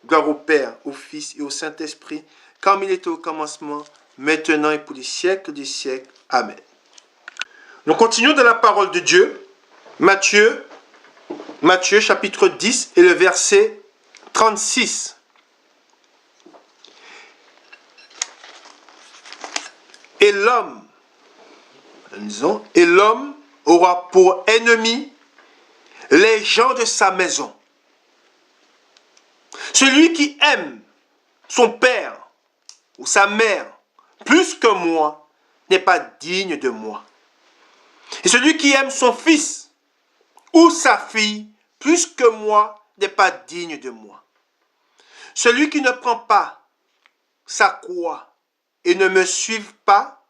A: Gloire au Père, au Fils et au Saint-Esprit, comme il était au commencement, maintenant et pour les siècles des siècles. Amen. Nous continuons dans la parole de Dieu. Matthieu chapitre 10 et le verset 36. Et l'homme, aura pour ennemi les gens de sa maison. Celui qui aime son père ou sa mère plus que moi n'est pas digne de moi. Et celui qui aime son fils ou sa fille plus que moi n'est pas digne de moi. Celui qui ne prend pas sa croix et ne me suit pas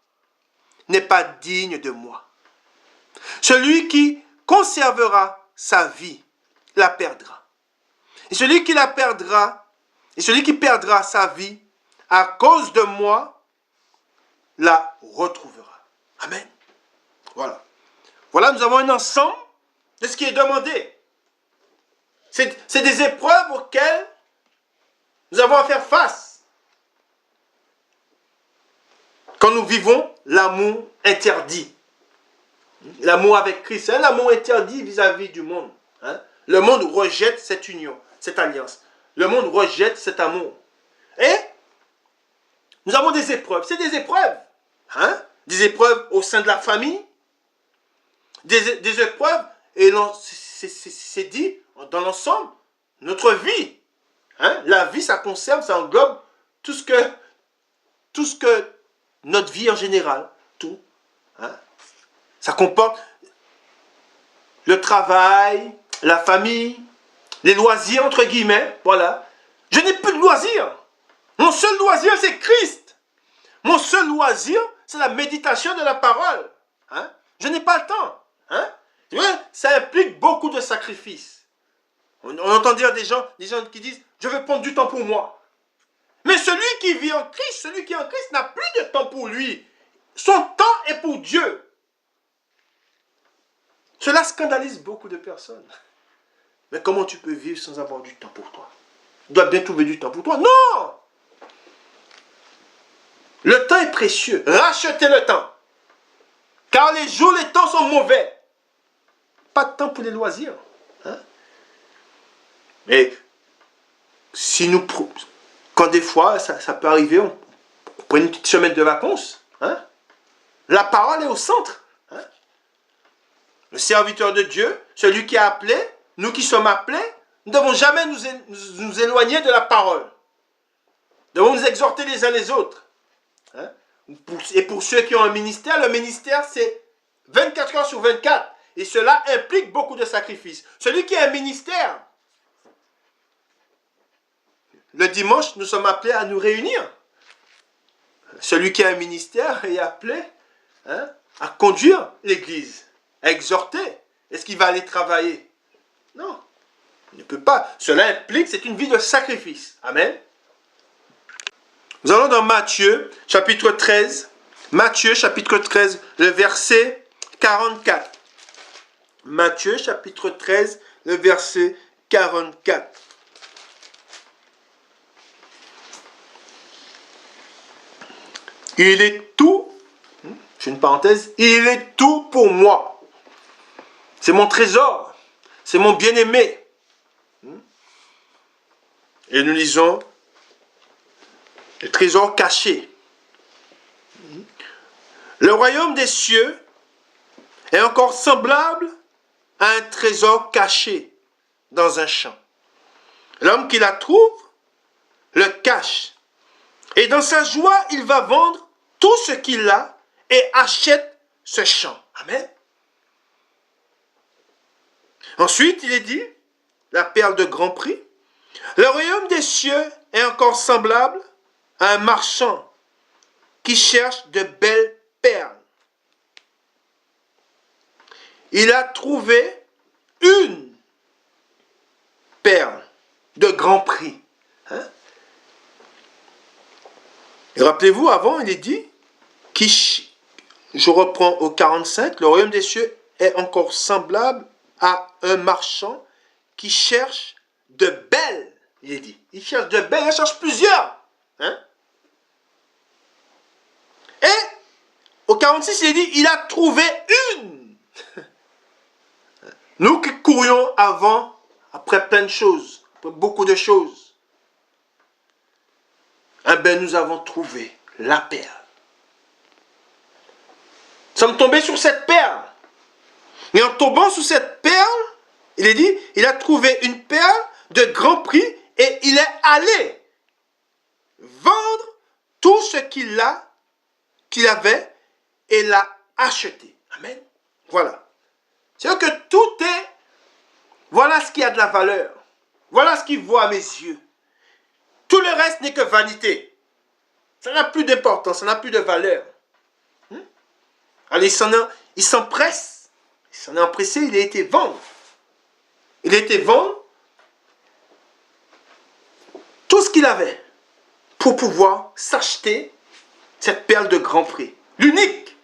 A: n'est pas digne de moi. Celui qui conservera sa vie la perdra. Et celui qui la perdra, et celui qui perdra sa vie à cause de moi, la retrouvera. Amen. Voilà. Voilà, nous avons un ensemble de ce qui est demandé. C'est des épreuves auxquelles nous avons à faire face. Quand nous vivons l'amour interdit. L'amour avec Christ, c'est un amour interdit vis-à-vis du monde. Hein? Le monde rejette cette union, cette alliance. Le monde rejette cet amour. Et nous avons des épreuves. C'est des épreuves. Hein? Des épreuves au sein de la famille. Des épreuves, et c'est dit dans l'ensemble, notre vie. Hein? La vie, ça concerne, ça englobe tout ce que notre vie en général, tout. Hein? Ça comporte le travail, la famille, les loisirs, entre guillemets, voilà. Je n'ai plus de loisirs. Mon seul loisir, c'est Christ. Mon seul loisir, c'est la méditation de la parole. Hein? Je n'ai pas le temps. Hein? Ça implique beaucoup de sacrifices. On entend dire des gens qui disent, je veux prendre du temps pour moi. Mais celui qui vit en Christ, celui qui est en Christ n'a plus de temps pour lui. Son temps est pour Dieu. Cela scandalise beaucoup de personnes. Mais comment tu peux vivre sans avoir du temps pour toi? Tu dois bien trouver du temps pour toi. Non! Le temps est précieux. Rachetez le temps. Car les jours, les temps sont mauvais. Pas de temps pour les loisirs. Hein? Mais si quand des fois, ça peut arriver, on prend une petite semaine de vacances. Hein? La parole est au centre. Hein? le serviteur de Dieu, celui qui a appelé, nous qui sommes appelés, nous ne devons jamais nous éloigner de la parole. Nous devons nous exhorter les uns les autres. Hein? Et pour ceux qui ont un ministère, le ministère c'est 24 heures sur 24. Et cela implique beaucoup de sacrifices. Celui qui a un ministère, le dimanche, nous sommes appelés à nous réunir. Celui qui a un ministère est appelé à conduire l'église, à exhorter. Est-ce qu'il va aller travailler? Non, il ne peut pas. Cela implique, c'est une vie de sacrifice. Amen. Nous allons dans Matthieu, chapitre 13. Matthieu, chapitre 13, le verset 44. Matthieu, chapitre 13, le verset 44. Il est tout, je fais une parenthèse, il est tout pour moi. C'est mon trésor, c'est mon bien-aimé. Et nous lisons le trésor caché. Le royaume des cieux est encore semblable à un trésor caché dans un champ. L'homme qui la trouve le cache. Et dans sa joie, il va vendre tout ce qu'il a et achète ce champ. Amen. Ensuite, il est dit, la perle de grand prix, le royaume des cieux est encore semblable à un marchand qui cherche de belles perles. Il a trouvé une perle de grand prix. Et rappelez-vous, avant, il est dit, je reprends au 45, le royaume des cieux est encore semblable à un marchand qui cherche de belles, il est dit. Il cherche de belles, il cherche plusieurs. Et au 46, il est dit, il a trouvé une. Nous qui courions avant, après plein de choses, après beaucoup de choses, nous avons trouvé la perle. Nous sommes tombés sur cette perle. Et en tombant sur cette perle, il est dit, il a trouvé une perle de grand prix et il est allé vendre tout ce qu'il avait et l'a acheté. Amen. Voilà. C'est-à-dire que tout est, voilà ce qui a de la valeur. Voilà ce qui vaut à mes yeux. Tout le reste n'est que vanité. Ça n'a plus d'importance, ça n'a plus de valeur. Allez, il s'empresse. Il s'en est empressé, il a été vendre. Il a été vendre tout ce qu'il avait pour pouvoir s'acheter cette perle de grand prix. L'unique.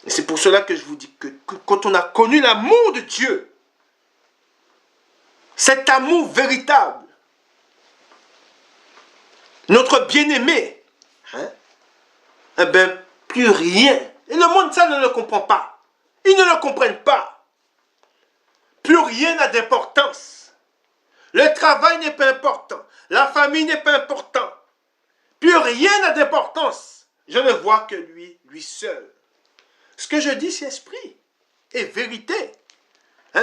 A: Et c'est pour cela que je vous dis que quand on a connu l'amour de Dieu, cet amour véritable, notre bien-aimé, plus rien. Et le monde, ça ne le comprend pas. Ils ne le comprennent pas. Plus rien n'a d'importance. Le travail n'est pas important. La famille n'est pas important. Plus rien n'a d'importance. Je ne vois que lui seul. Ce que je dis, c'est esprit et vérité.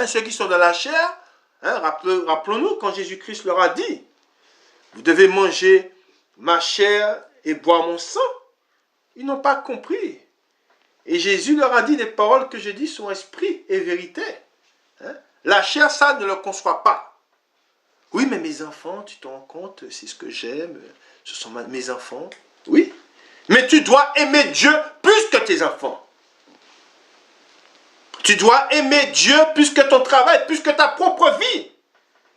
A: Ceux qui sont dans la chair, rappelons-nous quand Jésus-Christ leur a dit, vous devez manger ma chair et boire mon sang. Ils n'ont pas compris. Et Jésus leur a dit, les paroles que je dis sont esprit et vérité. La chair, ça ne le conçoit pas. Oui, mais mes enfants, tu te rends compte, c'est ce que j'aime, ce sont mes enfants. Oui, mais tu dois aimer Dieu plus que tes enfants. Tu dois aimer Dieu plus que ton travail, plus que ta propre vie.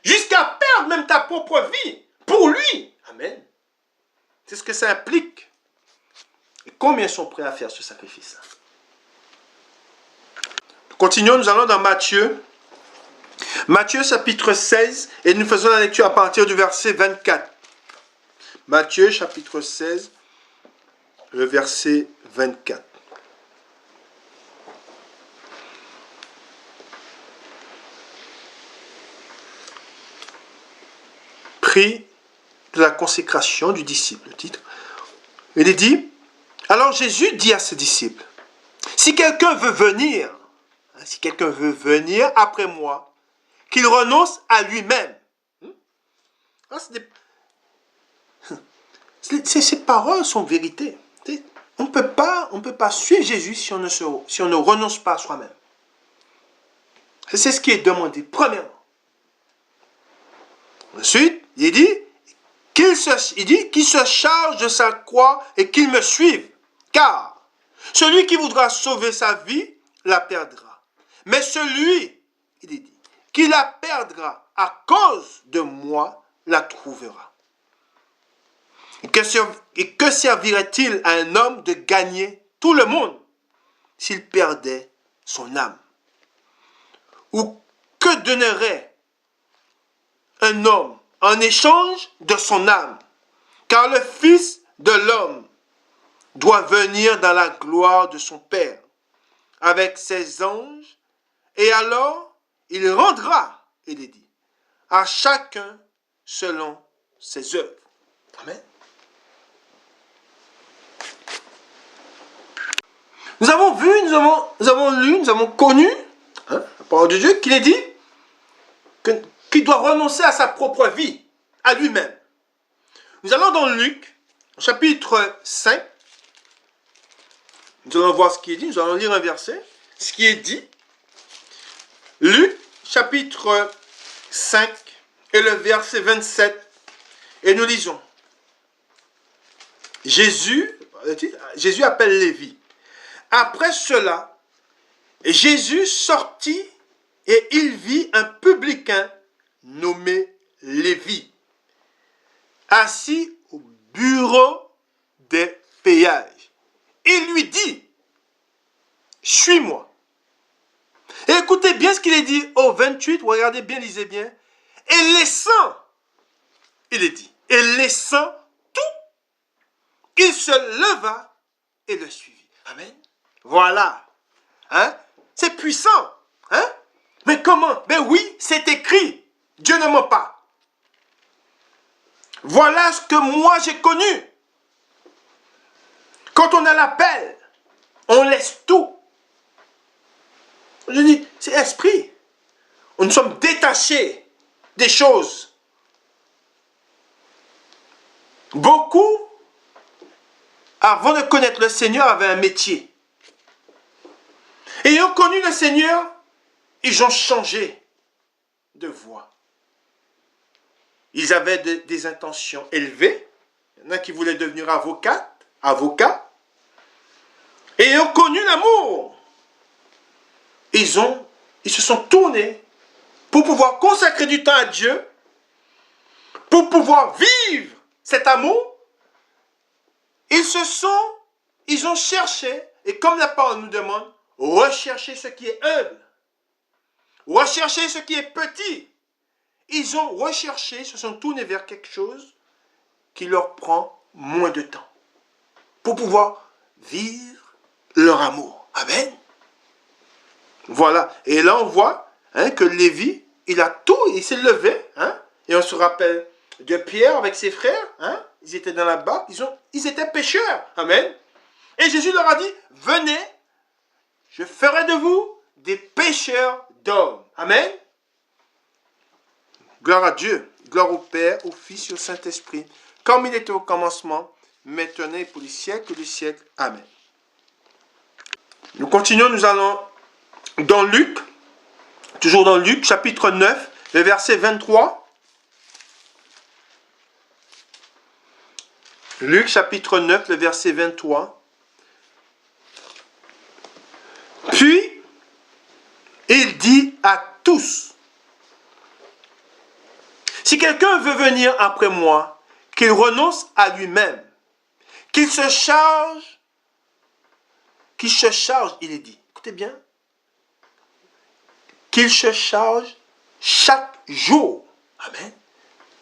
A: Jusqu'à perdre même ta propre vie pour lui. Amen. C'est ce que ça implique. Et combien sont prêts à faire ce sacrifice? Continuons, nous allons dans Matthieu. Matthieu chapitre 16 et nous faisons la lecture à partir du verset 24. Matthieu chapitre 16, le verset 24. Prix de la consécration du disciple, le titre. Il est dit, alors Jésus dit à ses disciples, si quelqu'un veut venir si quelqu'un veut venir après moi, qu'il renonce à lui-même. Ces paroles sont vérité. On ne peut pas suivre Jésus si on ne renonce pas à soi-même. C'est ce qui est demandé, premièrement. Ensuite, il dit qu'il se charge de sa croix et qu'il me suive. Car celui qui voudra sauver sa vie, la perdra. Mais celui, il dit, qui la perdra à cause de moi, la trouvera. Et que servirait-il à un homme de gagner tout le monde s'il perdait son âme? Ou que donnerait un homme en échange de son âme? Car le Fils de l'homme doit venir dans la gloire de son Père avec ses anges, et alors il rendra, il est dit, à chacun selon ses œuvres. Amen. Nous avons vu, nous avons lu, nous avons connu, la parole de Dieu, qu'il est dit qu'il doit renoncer à sa propre vie, à lui-même. Nous allons dans Luc, chapitre 5. Nous allons voir ce qui est dit, nous allons lire un verset. Ce qui est dit, Luc, chapitre 5, et le verset 27, et nous lisons. Jésus appelle Lévi. Après cela, Jésus sortit et il vit un publicain nommé Lévi, assis au bureau des péages. Il lui dit, suis-moi. Et écoutez bien ce qu'il est dit au 28, regardez bien, lisez bien. Et laissant, il est dit, et laissant tout, il se leva et le suivit. Amen. Voilà. Hein? C'est puissant. Hein? Mais comment? Ben oui, c'est écrit. Dieu ne ment pas. Voilà ce que moi j'ai connu. Quand on a l'appel, on laisse tout. Je dis, c'est esprit. Nous sommes détachés des choses. Beaucoup, avant de connaître le Seigneur, avaient un métier. Ayant connu le Seigneur, ils ont changé de voie. Ils avaient des intentions élevées. Il y en a qui voulaient devenir avocats. Ayant connu l'amour, ils se sont tournés pour pouvoir consacrer du temps à Dieu, pour pouvoir vivre cet amour. Ils ont cherché, et comme la parole nous demande, rechercher ce qui est humble, rechercher ce qui est petit. Ils ont recherché, se sont tournés vers quelque chose qui leur prend moins de temps pour pouvoir vivre leur amour. Amen. Voilà. Et là, on voit que Lévi, il a tout, il s'est levé. Et on se rappelle de Pierre avec ses frères. Ils étaient dans la barque, ils étaient pêcheurs. Amen. Et Jésus leur a dit, venez, je ferai de vous des pêcheurs d'hommes. Amen. Gloire à Dieu, gloire au Père, au Fils et au Saint-Esprit, comme il était au commencement, maintenant et pour les siècles des siècles. Amen. Nous continuons, nous allons dans Luc, toujours dans Luc, chapitre 9, le verset 23. Luc, chapitre 9, le verset 23. Puis, il dit à tous, si quelqu'un veut venir après moi, qu'il renonce à lui-même, qu'il se charge, il est dit, écoutez bien, qu'il se charge chaque jour. Amen.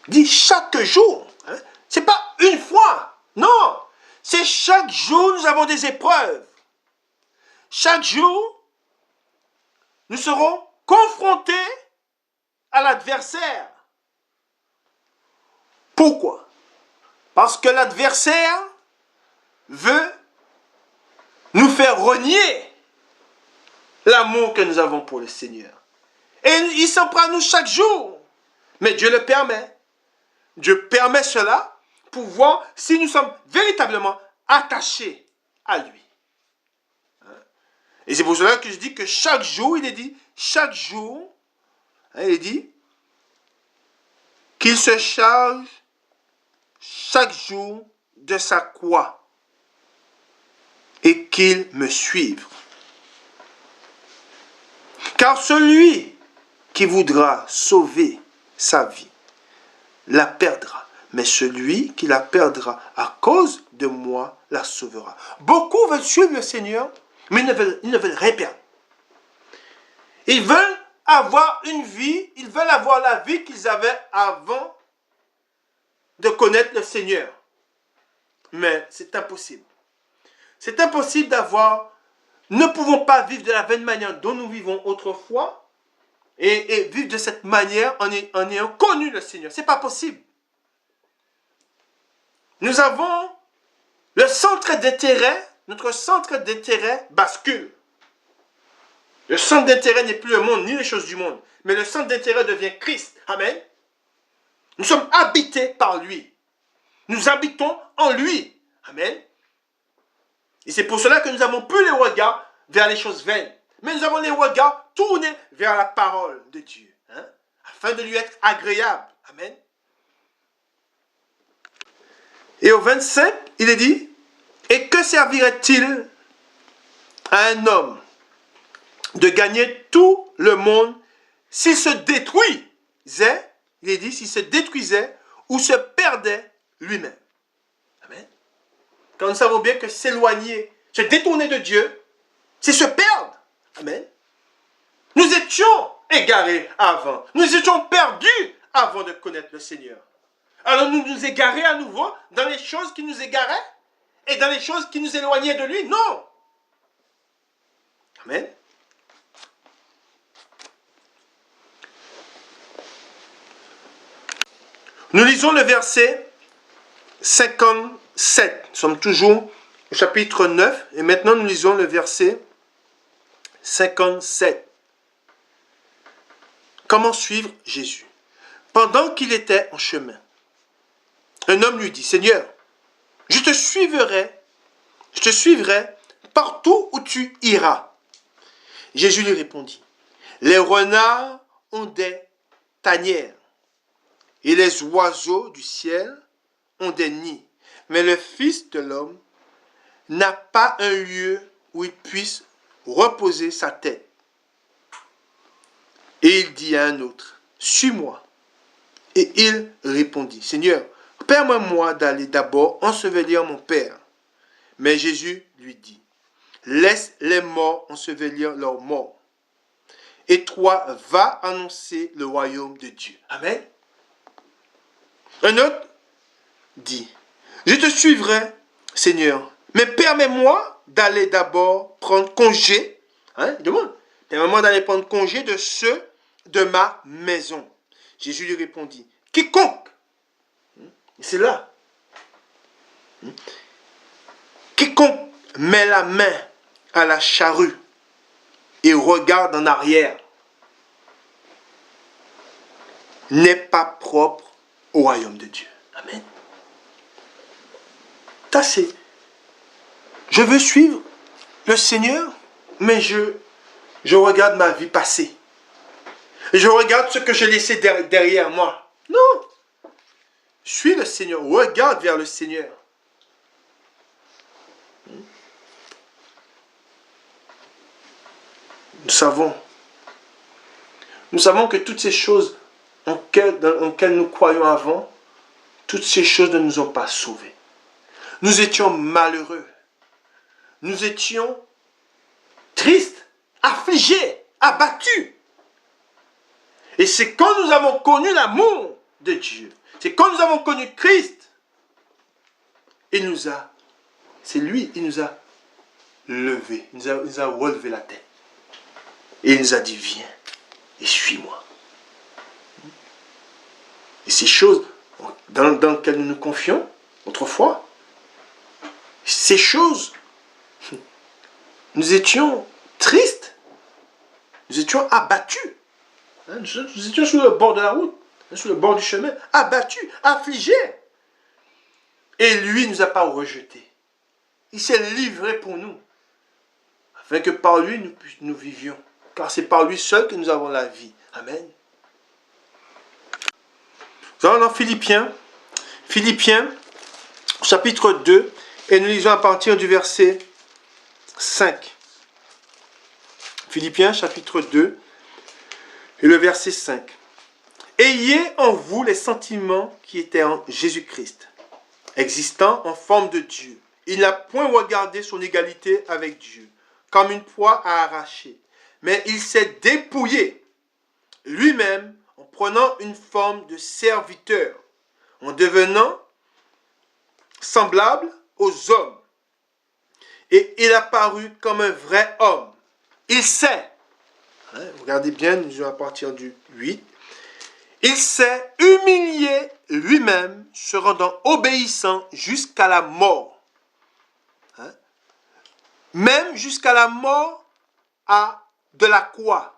A: Il dit chaque jour. Ce n'est pas une fois. Non. C'est chaque jour, nous avons des épreuves. Chaque jour, nous serons confrontés à l'adversaire. Pourquoi? Parce que l'adversaire veut nous faire renier l'amour que nous avons pour le Seigneur. Et il s'en prend à nous chaque jour. Mais Dieu le permet. Dieu permet cela pour voir si nous sommes véritablement attachés à lui. Et c'est pour cela que je dis que chaque jour, il est dit, chaque jour, il est dit qu'il se charge chaque jour de sa croix et qu'il me suive. Car celui qui voudra sauver sa vie la perdra, mais celui qui la perdra à cause de moi la sauvera. Beaucoup veulent suivre le Seigneur, mais ils ne veulent rien perdre. Ils veulent avoir une vie, ils veulent avoir la vie qu'ils avaient avant de connaître le Seigneur. Mais c'est impossible. C'est impossible d'avoir... Nous ne pouvons pas vivre de la même manière dont nous vivons autrefois et vivre de cette manière en ayant connu le Seigneur. Ce n'est pas possible. Nous avons le centre d'intérêt, notre centre d'intérêt bascule. Le centre d'intérêt n'est plus le monde ni les choses du monde, mais le centre d'intérêt devient Christ. Amen. Nous sommes habités par lui. Nous habitons en lui. Amen. Et c'est pour cela que nous n'avons plus les regards vers les choses vaines. Mais nous avons les regards tournés vers la parole de Dieu. Afin de lui être agréable. Amen. Et au 25, il est dit, et que servirait-il à un homme de gagner tout le monde s'il se détruisait, il est dit, s'il se détruisait ou se perdait lui-même. Amen. Quand nous savons bien que s'éloigner, se détourner de Dieu, c'est se perdre. Amen. Nous étions égarés avant. Nous étions perdus avant de connaître le Seigneur. Alors nous nous égarer à nouveau dans les choses qui nous égaraient et dans les choses qui nous éloignaient de lui? Non. Amen. Nous lisons le verset 57. Nous sommes toujours au chapitre 9 et maintenant nous lisons le verset 57. Comment suivre Jésus? Pendant qu'il était en chemin, un homme lui dit, Seigneur, je te suivrai partout où tu iras. Jésus lui répondit, les renards ont des tanières et les oiseaux du ciel ont des nids, mais le Fils de l'homme n'a pas un lieu où il puisse reposer sa tête. Et il dit à un autre, suis-moi. Et il répondit, Seigneur, permets-moi d'aller d'abord ensevelir mon Père. Mais Jésus lui dit, laisse les morts ensevelir leurs morts. Et toi, va annoncer le royaume de Dieu. Amen. Un autre dit, je te suivrai, Seigneur, mais permets-moi d'aller d'abord prendre congé. Demande. Permets-moi d'aller prendre congé de ceux de ma maison. Jésus lui répondit, quiconque, c'est là, quiconque met la main à la charrue et regarde en arrière n'est pas propre au royaume de Dieu. Amen. Ça c'est, je veux suivre le Seigneur, mais je regarde ma vie passée. Je regarde ce que j'ai laissé derrière moi. Non. Suis le Seigneur. Regarde vers le Seigneur. Nous savons que toutes ces choses auxquelles nous croyons avant, toutes ces choses ne nous ont pas sauvés. Nous étions malheureux. Nous étions tristes, affligés, abattus. Et c'est quand nous avons connu l'amour de Dieu, c'est quand nous avons connu Christ, il nous a levé, il nous a relevé la tête. Et il nous a dit, viens et suis-moi. Et ces choses dans lesquelles nous nous confions autrefois, ces choses, nous étions tristes, nous étions abattus. Hein, nous étions sur le bord de la route, sur le bord du chemin, abattus, affligés. Et lui ne nous a pas rejetés. Il s'est livré pour nous, afin que par lui nous vivions. Car c'est par lui seul que nous avons la vie. Amen. Nous allons dans Philippiens, chapitre 2, et nous lisons à partir du verset 5. Philippiens, chapitre 2, et le verset 5. Ayez en vous les sentiments qui étaient en Jésus-Christ, existant en forme de Dieu. Il n'a point regardé son égalité avec Dieu comme une proie à arracher, mais il s'est dépouillé lui-même en prenant une forme de serviteur, en devenant semblable aux hommes. Et il a paru comme un vrai homme. Il sait, regardez bien, nous allons à partir du 8, il s'est humilié lui-même, se rendant obéissant jusqu'à la mort. Même jusqu'à la mort de la croix.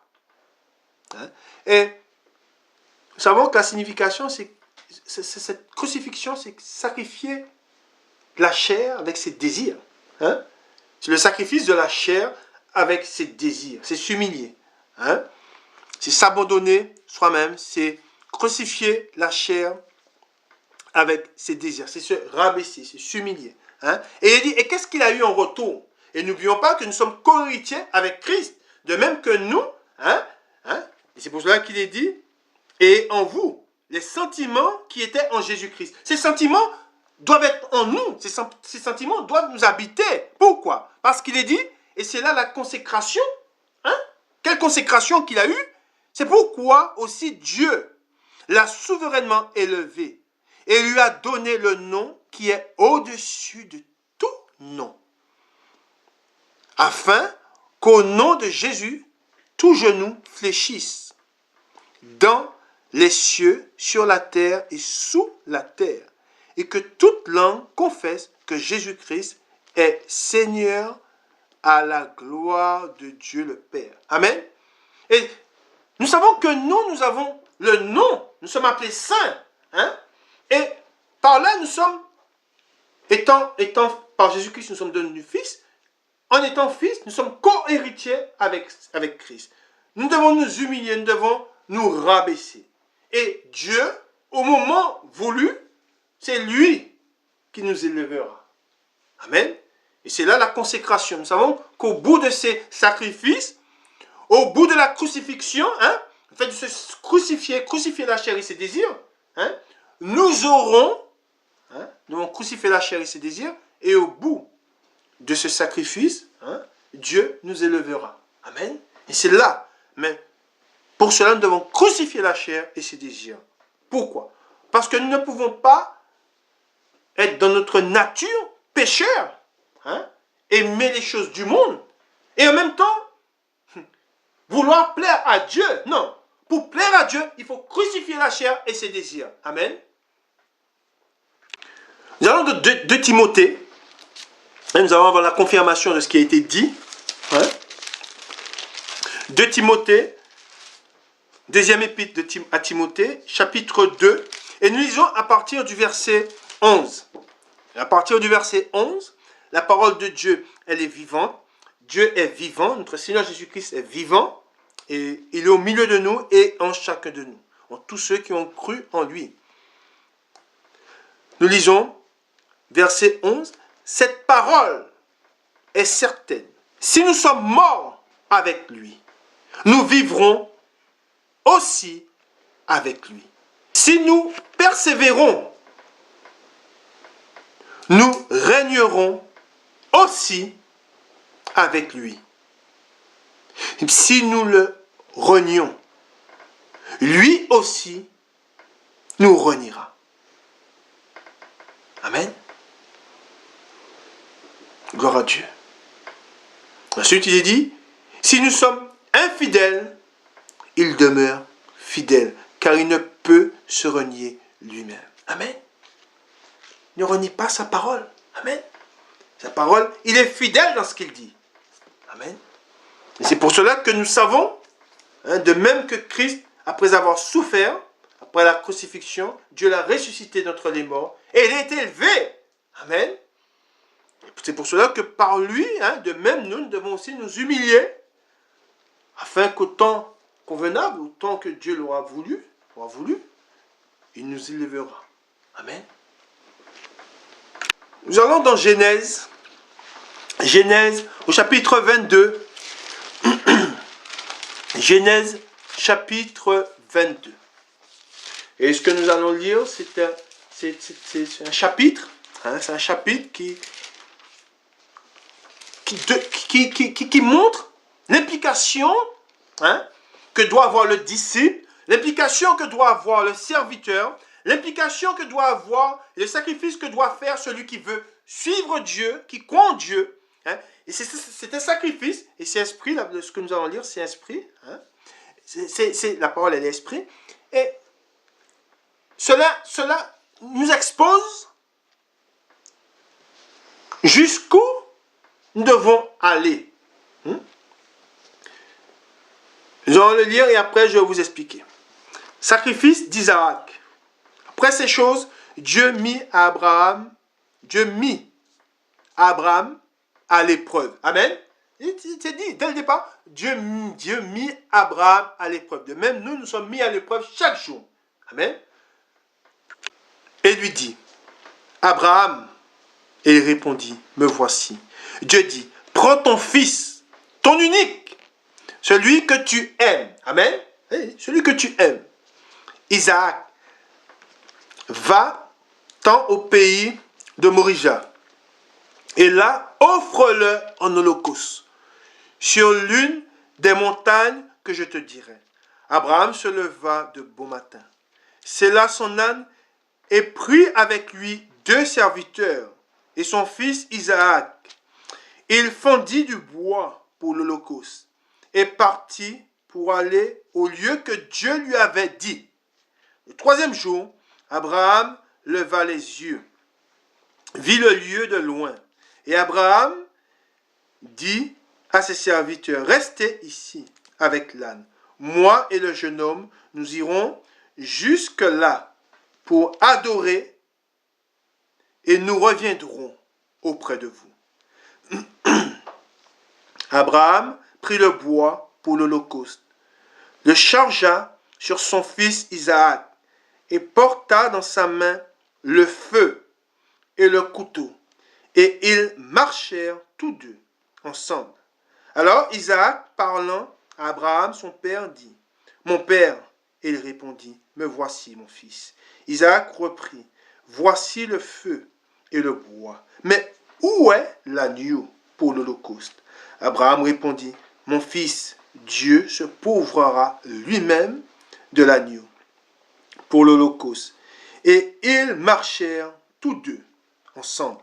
A: Et nous savons que la signification, c'est cette crucifixion, c'est sacrifier la chair avec ses désirs. C'est le sacrifice de la chair avec ses désirs. C'est s'humilier. C'est s'abandonner soi-même. C'est crucifier la chair avec ses désirs. C'est se rabaisser, c'est s'humilier. Et il dit, et qu'est-ce qu'il a eu en retour? Et n'oublions pas que nous sommes co-héritiers avec Christ. De même que nous, et c'est pour cela qu'il est dit, et en vous, les sentiments qui étaient en Jésus-Christ. Ces sentiments doivent être en nous. Ces sentiments doivent nous habiter. Pourquoi? Parce qu'il est dit, et c'est là la consécration. Quelle consécration qu'il a eue? C'est pourquoi aussi Dieu l'a souverainement élevé et lui a donné le nom qui est au-dessus de tout nom. Afin qu'au nom de Jésus, tout genou fléchisse dans les cieux, sur la terre et sous la terre, et que toute langue confesse que Jésus-Christ est Seigneur à la gloire de Dieu le Père. Amen. Et nous savons que nous avons le nom, nous sommes appelés saints. Et par là, nous sommes, étant par Jésus-Christ, nous sommes devenus fils. En étant fils, nous sommes co-héritiers avec Christ. Nous devons nous humilier, nous devons nous rabaisser. Et Dieu, au moment voulu, c'est lui qui nous élèvera. Amen. Et c'est là la consécration. Nous savons qu'au bout de ces sacrifices, au bout de la crucifixion, le fait de se crucifier la chair et ses désirs, nous aurons crucifié la chair et ses désirs, et au bout de ce sacrifice, Dieu nous élèvera. Amen. Et c'est là. Mais pour cela, nous devons crucifier la chair et ses désirs. Pourquoi? Parce que nous ne pouvons pas être dans notre nature pécheur, aimer les choses du monde, et en même temps, vouloir plaire à Dieu. Non. Pour plaire à Dieu, il faut crucifier la chair et ses désirs. Amen. Nous allons de 2 Timothée. Et nous allons avoir la confirmation de ce qui a été dit. 2 Timothée, deuxième épître à Timothée, chapitre 2. Et nous lisons à partir du verset 11. Et à partir du verset 11, la parole de Dieu, elle est vivante. Dieu est vivant, notre Seigneur Jésus-Christ est vivant. Et il est au milieu de nous et en chacun de nous. En tous ceux qui ont cru en lui. Nous lisons verset 11. Cette parole est certaine. Si nous sommes morts avec lui, nous vivrons aussi avec lui. Si nous persévérons, nous régnerons aussi avec lui. Si nous le renions, lui aussi nous reniera. Amen. Gloire à Dieu. Ensuite, il est dit, si nous sommes infidèles, il demeure fidèle, car il ne peut se renier lui-même. Amen. Ne renie pas sa parole. Amen. Sa parole, il est fidèle dans ce qu'il dit. Amen. Et c'est pour cela que nous savons Hein, de même que Christ, après avoir souffert, après la crucifixion, Dieu l'a ressuscité d'entre les morts et il a été élevé. Amen. C'est pour cela que par lui, hein, de même, nous devons aussi nous humilier afin qu'au temps convenable, au temps que Dieu l'aura voulu, il nous élèvera. Amen. Nous allons dans Genèse au chapitre 22. Genèse chapitre 22. Et ce que nous allons lire, c'est un chapitre, hein, c'est un chapitre qui montre l'implication, hein, que doit avoir le disciple, l'implication que doit avoir le serviteur, l'implication que doit avoir, le sacrifice que doit faire celui qui veut suivre Dieu, qui croit en Dieu. Hein. Et c'est un sacrifice, et c'est esprit, là, ce que nous allons lire, c'est esprit. Hein. La parole est l'esprit. Et cela nous expose jusqu'où nous devons aller. Nous allons le lire et après je vais vous expliquer. Sacrifice d'Isaac. Après ces choses, Dieu mit Abraham à l'épreuve. Amen. Il s'est dit dès le départ, Dieu mit Abraham à l'épreuve. De même, nous sommes mis à l'épreuve chaque jour. Amen. Et lui dit, Abraham, et il répondit, me voici. Dieu dit, prends ton fils, ton unique, celui que tu aimes. Amen. Celui que tu aimes. Isaac, va-t'en au pays de Morija. Et là, offre-le en holocauste sur l'une des montagnes que je te dirai. Abraham se leva de beau matin. Sella son âne et prit avec lui 2 serviteurs et son fils Isaac. Il fendit du bois pour l'holocauste et partit pour aller au lieu que Dieu lui avait dit. Le 3e jour, Abraham leva les yeux, vit le lieu de loin. Et Abraham dit à ses serviteurs, restez ici avec l'âne. Moi et le jeune homme, nous irons jusque là pour adorer et nous reviendrons auprès de vous. Abraham prit le bois pour l'holocauste, le chargea sur son fils Isaac et porta dans sa main le feu et le couteau. Et ils marchèrent tous deux ensemble. Alors Isaac, parlant à Abraham, son père, dit, mon père. Et il répondit, me voici, mon fils. Isaac reprit, voici le feu et le bois. Mais où est l'agneau pour l'holocauste? Abraham répondit, mon fils, Dieu se pourvoira lui-même de l'agneau pour l'holocauste. Et ils marchèrent tous deux ensemble.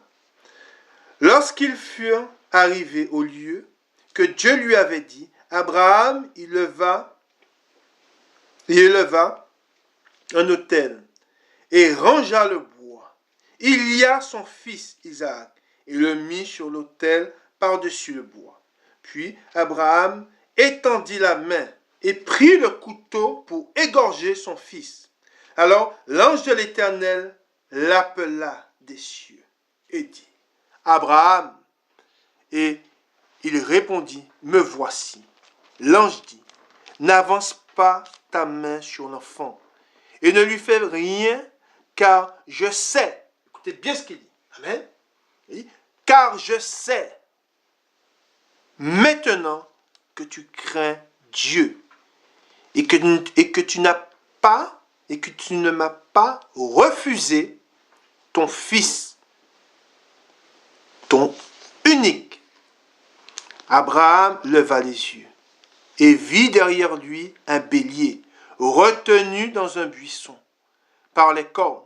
A: Lorsqu'ils furent arrivés au lieu que Dieu lui avait dit, Abraham il éleva un autel et rangea le bois. Il y a son fils Isaac et le mit sur l'autel par-dessus le bois. Puis Abraham étendit la main et prit le couteau pour égorger son fils. Alors l'ange de l'Éternel l'appela des cieux et dit, Abraham, et il répondit, me voici. L'ange dit, n'avance pas ta main sur l'enfant et ne lui fais rien, car je sais, écoutez bien ce qu'il dit, amen, il dit, car je sais maintenant que tu crains Dieu et que tu n'as pas et que tu ne m'as pas refusé ton fils, ton unique. Abraham leva les yeux et vit derrière lui un bélier retenu dans un buisson par les cornes.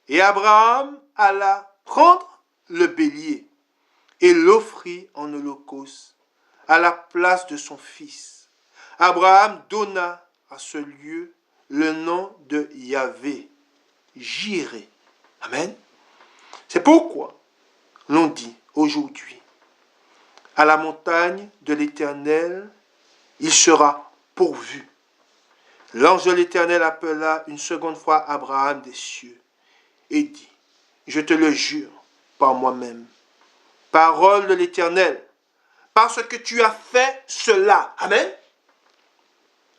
A: Et Abraham alla prendre le bélier et l'offrit en holocauste à la place de son fils. Abraham donna à ce lieu le nom de Yahvé, Jiré. Amen. C'est pourquoi l'on dit aujourd'hui, à la montagne de l'Éternel, il sera pourvu. L'ange de l'Éternel appela une seconde fois Abraham des cieux et dit, je te le jure par moi-même, parole de l'Éternel, parce que tu as fait cela. Amen.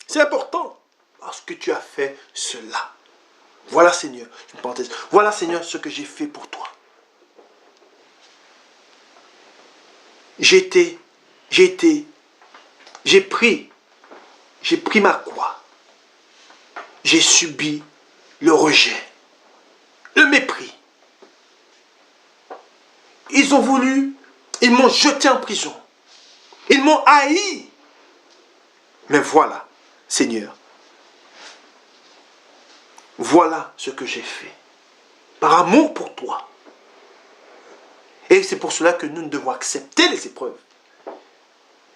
A: C'est important, parce que tu as fait cela. Voilà Seigneur, une parenthèse, voilà Seigneur ce que j'ai fait pour toi. J'ai pris ma croix. J'ai subi le rejet, le mépris. Ils m'ont jeté en prison. Ils m'ont haï. Mais voilà, Seigneur, voilà ce que j'ai fait. Par amour pour toi. Et c'est pour cela que nous devons accepter les épreuves.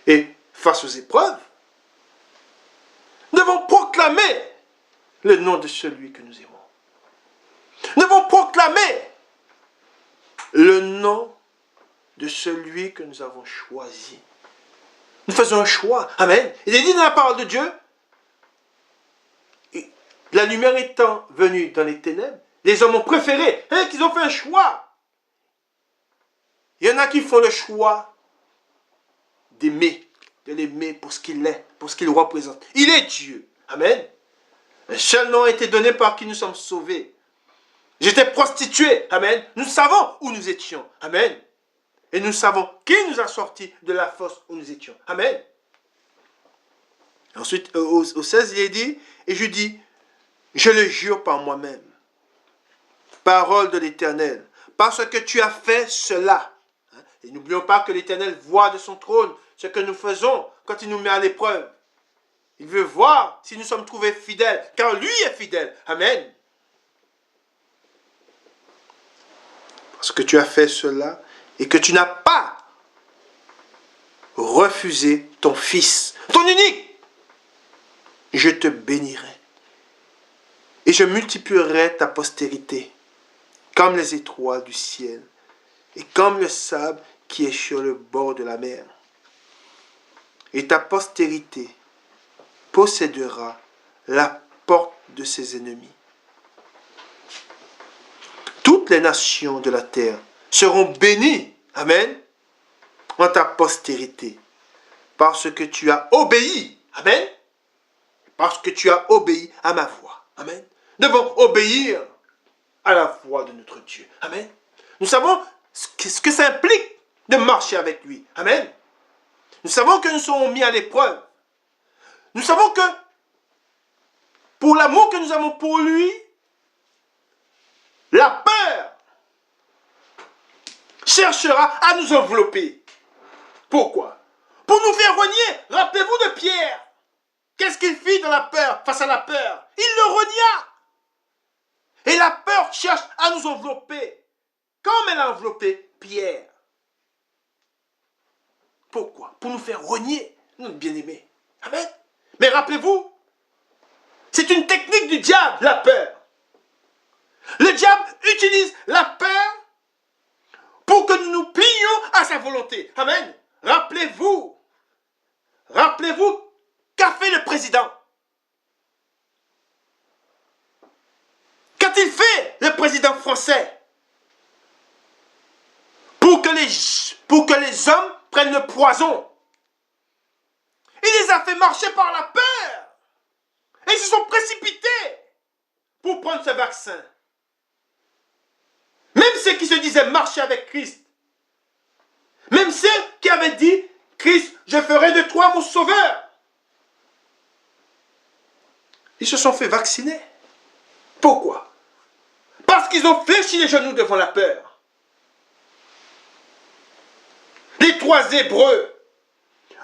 A: Et face aux épreuves, nous devons proclamer le nom de celui que nous aimons. Nous devons proclamer le nom de celui que nous avons choisi. Nous faisons un choix. Amen. Il est dit dans la parole de Dieu, la lumière étant venue dans les ténèbres, les hommes ont préféré, qu'ils ont fait un choix. Il y en a qui font le choix d'aimer, de l'aimer pour ce qu'il est, pour ce qu'il représente. Il est Dieu. Amen. Un seul nom a été donné par qui nous sommes sauvés. J'étais prostitué. Amen. Nous savons où nous étions. Amen. Et nous savons qui nous a sortis de la fosse où nous étions. Amen. Ensuite, au 16, il est dit, et je dis, je le jure par moi-même, parole de l'Éternel, parce que tu as fait cela. Et n'oublions pas que l'Éternel voit de son trône ce que nous faisons quand il nous met à l'épreuve. Il veut voir si nous sommes trouvés fidèles, car lui est fidèle. Amen. Parce que tu as fait cela et que tu n'as pas refusé ton fils, ton unique. Je te bénirai et je multiplierai ta postérité comme les étoiles du ciel et comme le sable qui est sur le bord de la mer. Et ta postérité possédera la porte de ses ennemis. Toutes les nations de la terre seront bénies, amen, en ta postérité, parce que tu as obéi, amen, parce que tu as obéi à ma voix, amen. Nous devons obéir à la voix de notre Dieu, amen. Nous savons ce que ça implique de marcher avec lui, amen. Nous savons que nous serons mis à l'épreuve. Nous savons que pour l'amour que nous avons pour lui, la peur cherchera à nous envelopper. Pourquoi? Pour nous faire renier. Rappelez-vous de Pierre. Qu'est-ce qu'il fit dans la peur, face à la peur? Il le renia. Et la peur cherche à nous envelopper. Comme elle a enveloppé Pierre. Pourquoi? Pour nous faire renier notre bien-aimé. Amen. Mais rappelez-vous, c'est une technique du diable, la peur. Le diable utilise la peur pour que nous nous pliions à sa volonté. Amen. Rappelez-vous qu'a fait le président. Qu'a-t-il fait le président français pour que les hommes prennent le poison? Il les a fait marcher par la peur. Et ils se sont précipités pour prendre ce vaccin. Même ceux qui se disaient marcher avec Christ. Même ceux qui avaient dit, Christ, je ferai de toi mon sauveur. Ils se sont fait vacciner. Pourquoi? Parce qu'ils ont fléchi les genoux devant la peur. Les 3 Hébreux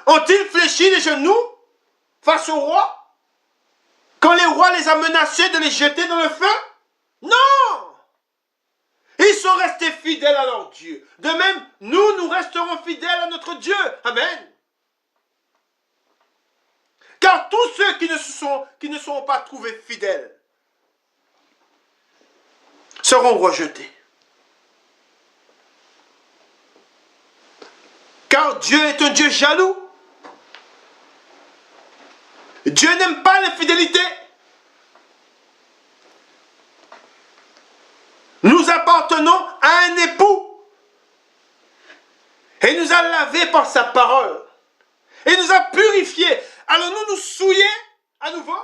A: ont-ils fléchi les genoux face au roi quand les rois les a menacés de les jeter dans le feu? Non! Ils sont restés fidèles à leur Dieu. De même, nous resterons fidèles à notre Dieu. Amen. Car tous ceux qui ne seront pas trouvés fidèles seront rejetés. Car Dieu est un Dieu jaloux. Dieu Dieu n'aime pas l'infidélité. Nous appartenons à un époux. Et il nous a lavés par sa parole. Et il nous a purifiés. Allons-nous nous souiller à nouveau?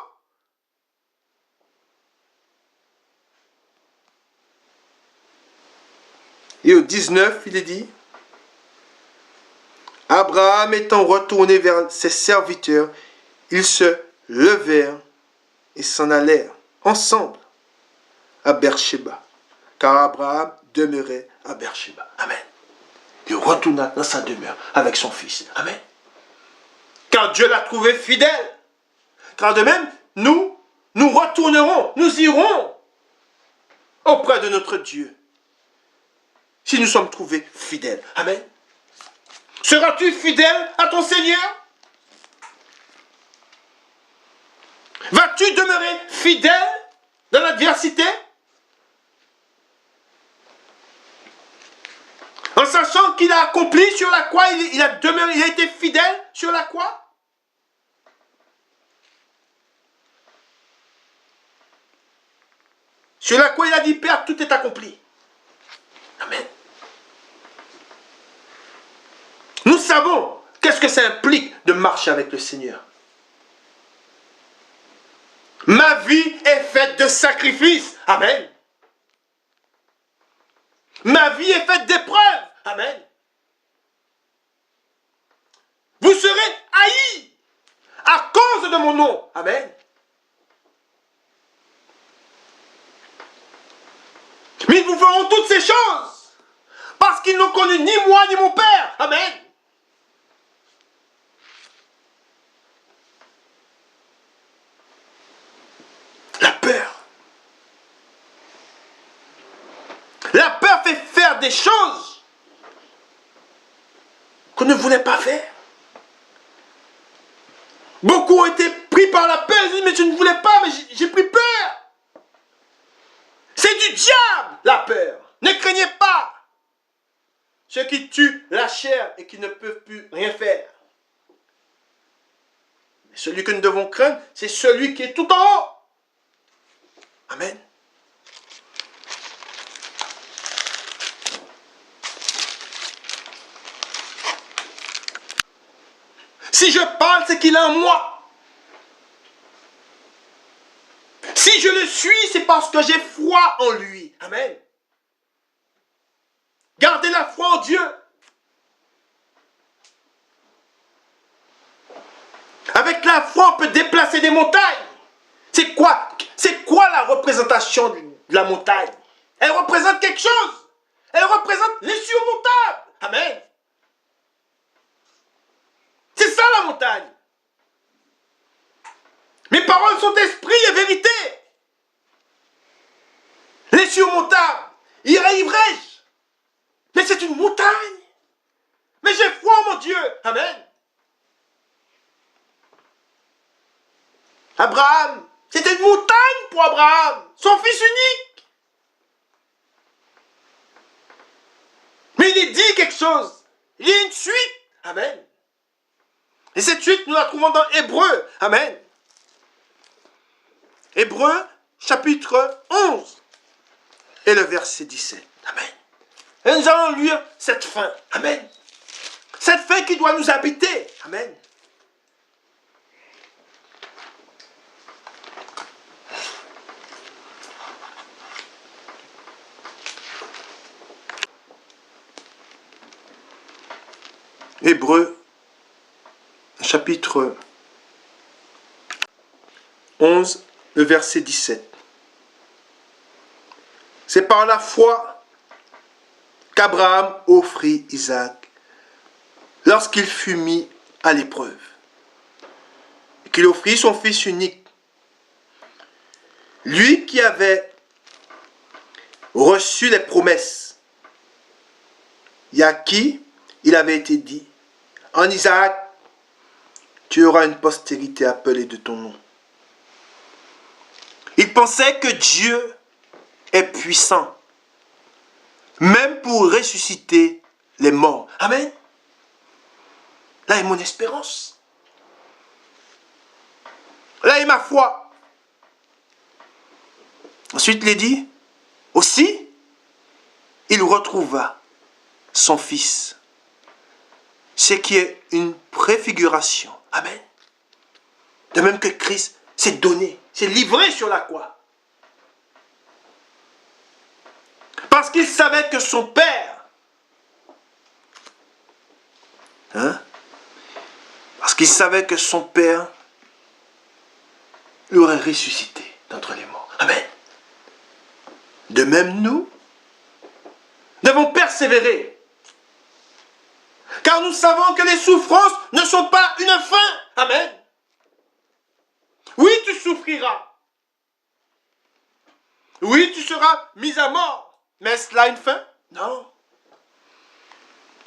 A: Et au 19, il est dit, Abraham étant retourné vers ses serviteurs, ils se levèrent et s'en allèrent ensemble à Beersheba, car Abraham demeurait à Beersheba. Amen. Il retourna dans sa demeure avec son fils. Amen. Car Dieu l'a trouvé fidèle. Car de même, nous retournerons, nous irons auprès de notre Dieu. Si nous sommes trouvés fidèles. Amen. Seras-tu fidèle à ton Seigneur? Vas-tu demeurer fidèle dans l'adversité? En sachant qu'il a accompli sur la croix, il a demeuré, il a été fidèle sur la croix? Sur la croix, il a dit, Père, tout est accompli. Amen. Nous savons qu'est-ce que ça implique de marcher avec le Seigneur. Ma vie est faite de sacrifices. Amen. Ma vie est faite d'épreuves. Amen. Vous serez haïs à cause de mon nom. Amen. Mais ils vous feront toutes ces choses parce qu'ils n'ont connu ni moi ni mon Père. Amen. La peur. La peur fait faire des choses qu'on ne voulait pas faire. Beaucoup ont été pris par la peur. Ils disent, mais je ne voulais pas, mais j'ai pris peur. C'est du diable, la peur. Ne craignez pas ceux qui tuent la chair et qui ne peuvent plus rien faire. Mais celui que nous devons craindre, c'est celui qui est tout en haut. Amen. Si je parle, c'est qu'il est en moi. Si je le suis, c'est parce que j'ai foi en lui. Amen. Gardez la foi en Dieu. Avec la foi, on peut déplacer des montagnes. C'est quoi la représentation de la montagne? Elle représente quelque chose. Elle représente l'insurmontable. Amen. C'est ça la montagne. Mes paroles sont esprit et vérité. L'insurmontable. Y arriverai-je? Mais c'est une montagne. Mais j'ai foi en mon Dieu. Amen. Abraham, c'était une montagne pour Abraham, son fils unique. Mais il est dit quelque chose. Il y a une suite. Amen. Et cette suite, nous la trouvons dans Hébreux. Amen. Hébreux, chapitre 11. Et le verset 17. Amen. Et nous allons lire cette fin. Amen. Cette fin qui doit nous habiter. Amen. Hébreux, chapitre 11, le verset 17. C'est par la foi qu'Abraham offrit Isaac lorsqu'il fut mis à l'épreuve. Et qu'il offrit son fils unique. Lui qui avait reçu les promesses, et à qui il avait été dit, en Isaac, tu auras une postérité appelée de ton nom. Il pensait que Dieu est puissant, même pour ressusciter les morts. Amen. Là est mon espérance. Là est ma foi. Ensuite, il est dit, aussi, il retrouva son fils. Ce qui est une préfiguration. Amen. De même que Christ s'est donné, s'est livré sur la croix. Parce qu'il savait que son Père, parce qu'il savait que son Père l'aurait ressuscité d'entre les morts. Amen. De même, nous devons persévérer. Car nous savons que les souffrances ne sont pas une fin. Amen. Oui, tu souffriras. Oui, tu seras mis à mort. Mais est-ce là une fin? Non.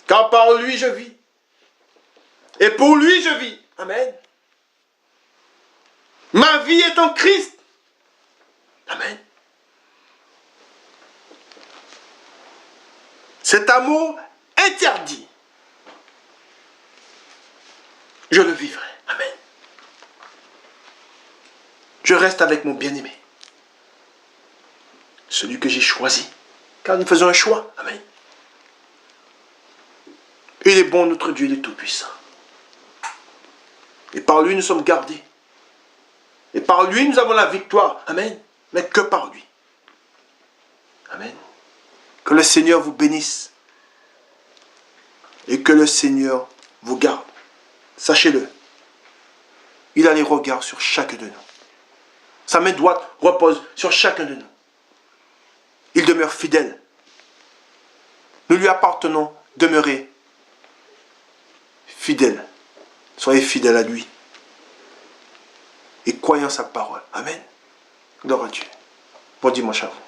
A: Car par lui je vis. Et pour lui je vis. Amen. Ma vie est en Christ. Amen. Cet amour interdit, je le vivrai. Amen. Je reste avec mon bien-aimé. Celui que j'ai choisi. Car nous faisons un choix. Amen. Il est bon, notre Dieu, il est tout-puissant. Et par lui, nous sommes gardés. Et par lui, nous avons la victoire. Amen. Mais que par lui. Amen. Que le Seigneur vous bénisse. Et que le Seigneur vous garde. Sachez-le. Il a les regards sur chacun de nous. Sa main droite repose sur chacun de nous. Il demeure fidèle. Nous lui appartenons. Demeurez fidèles. Soyez fidèles à lui. Et croyez en sa parole. Amen. Gloire à Dieu. Bon dimanche à vous.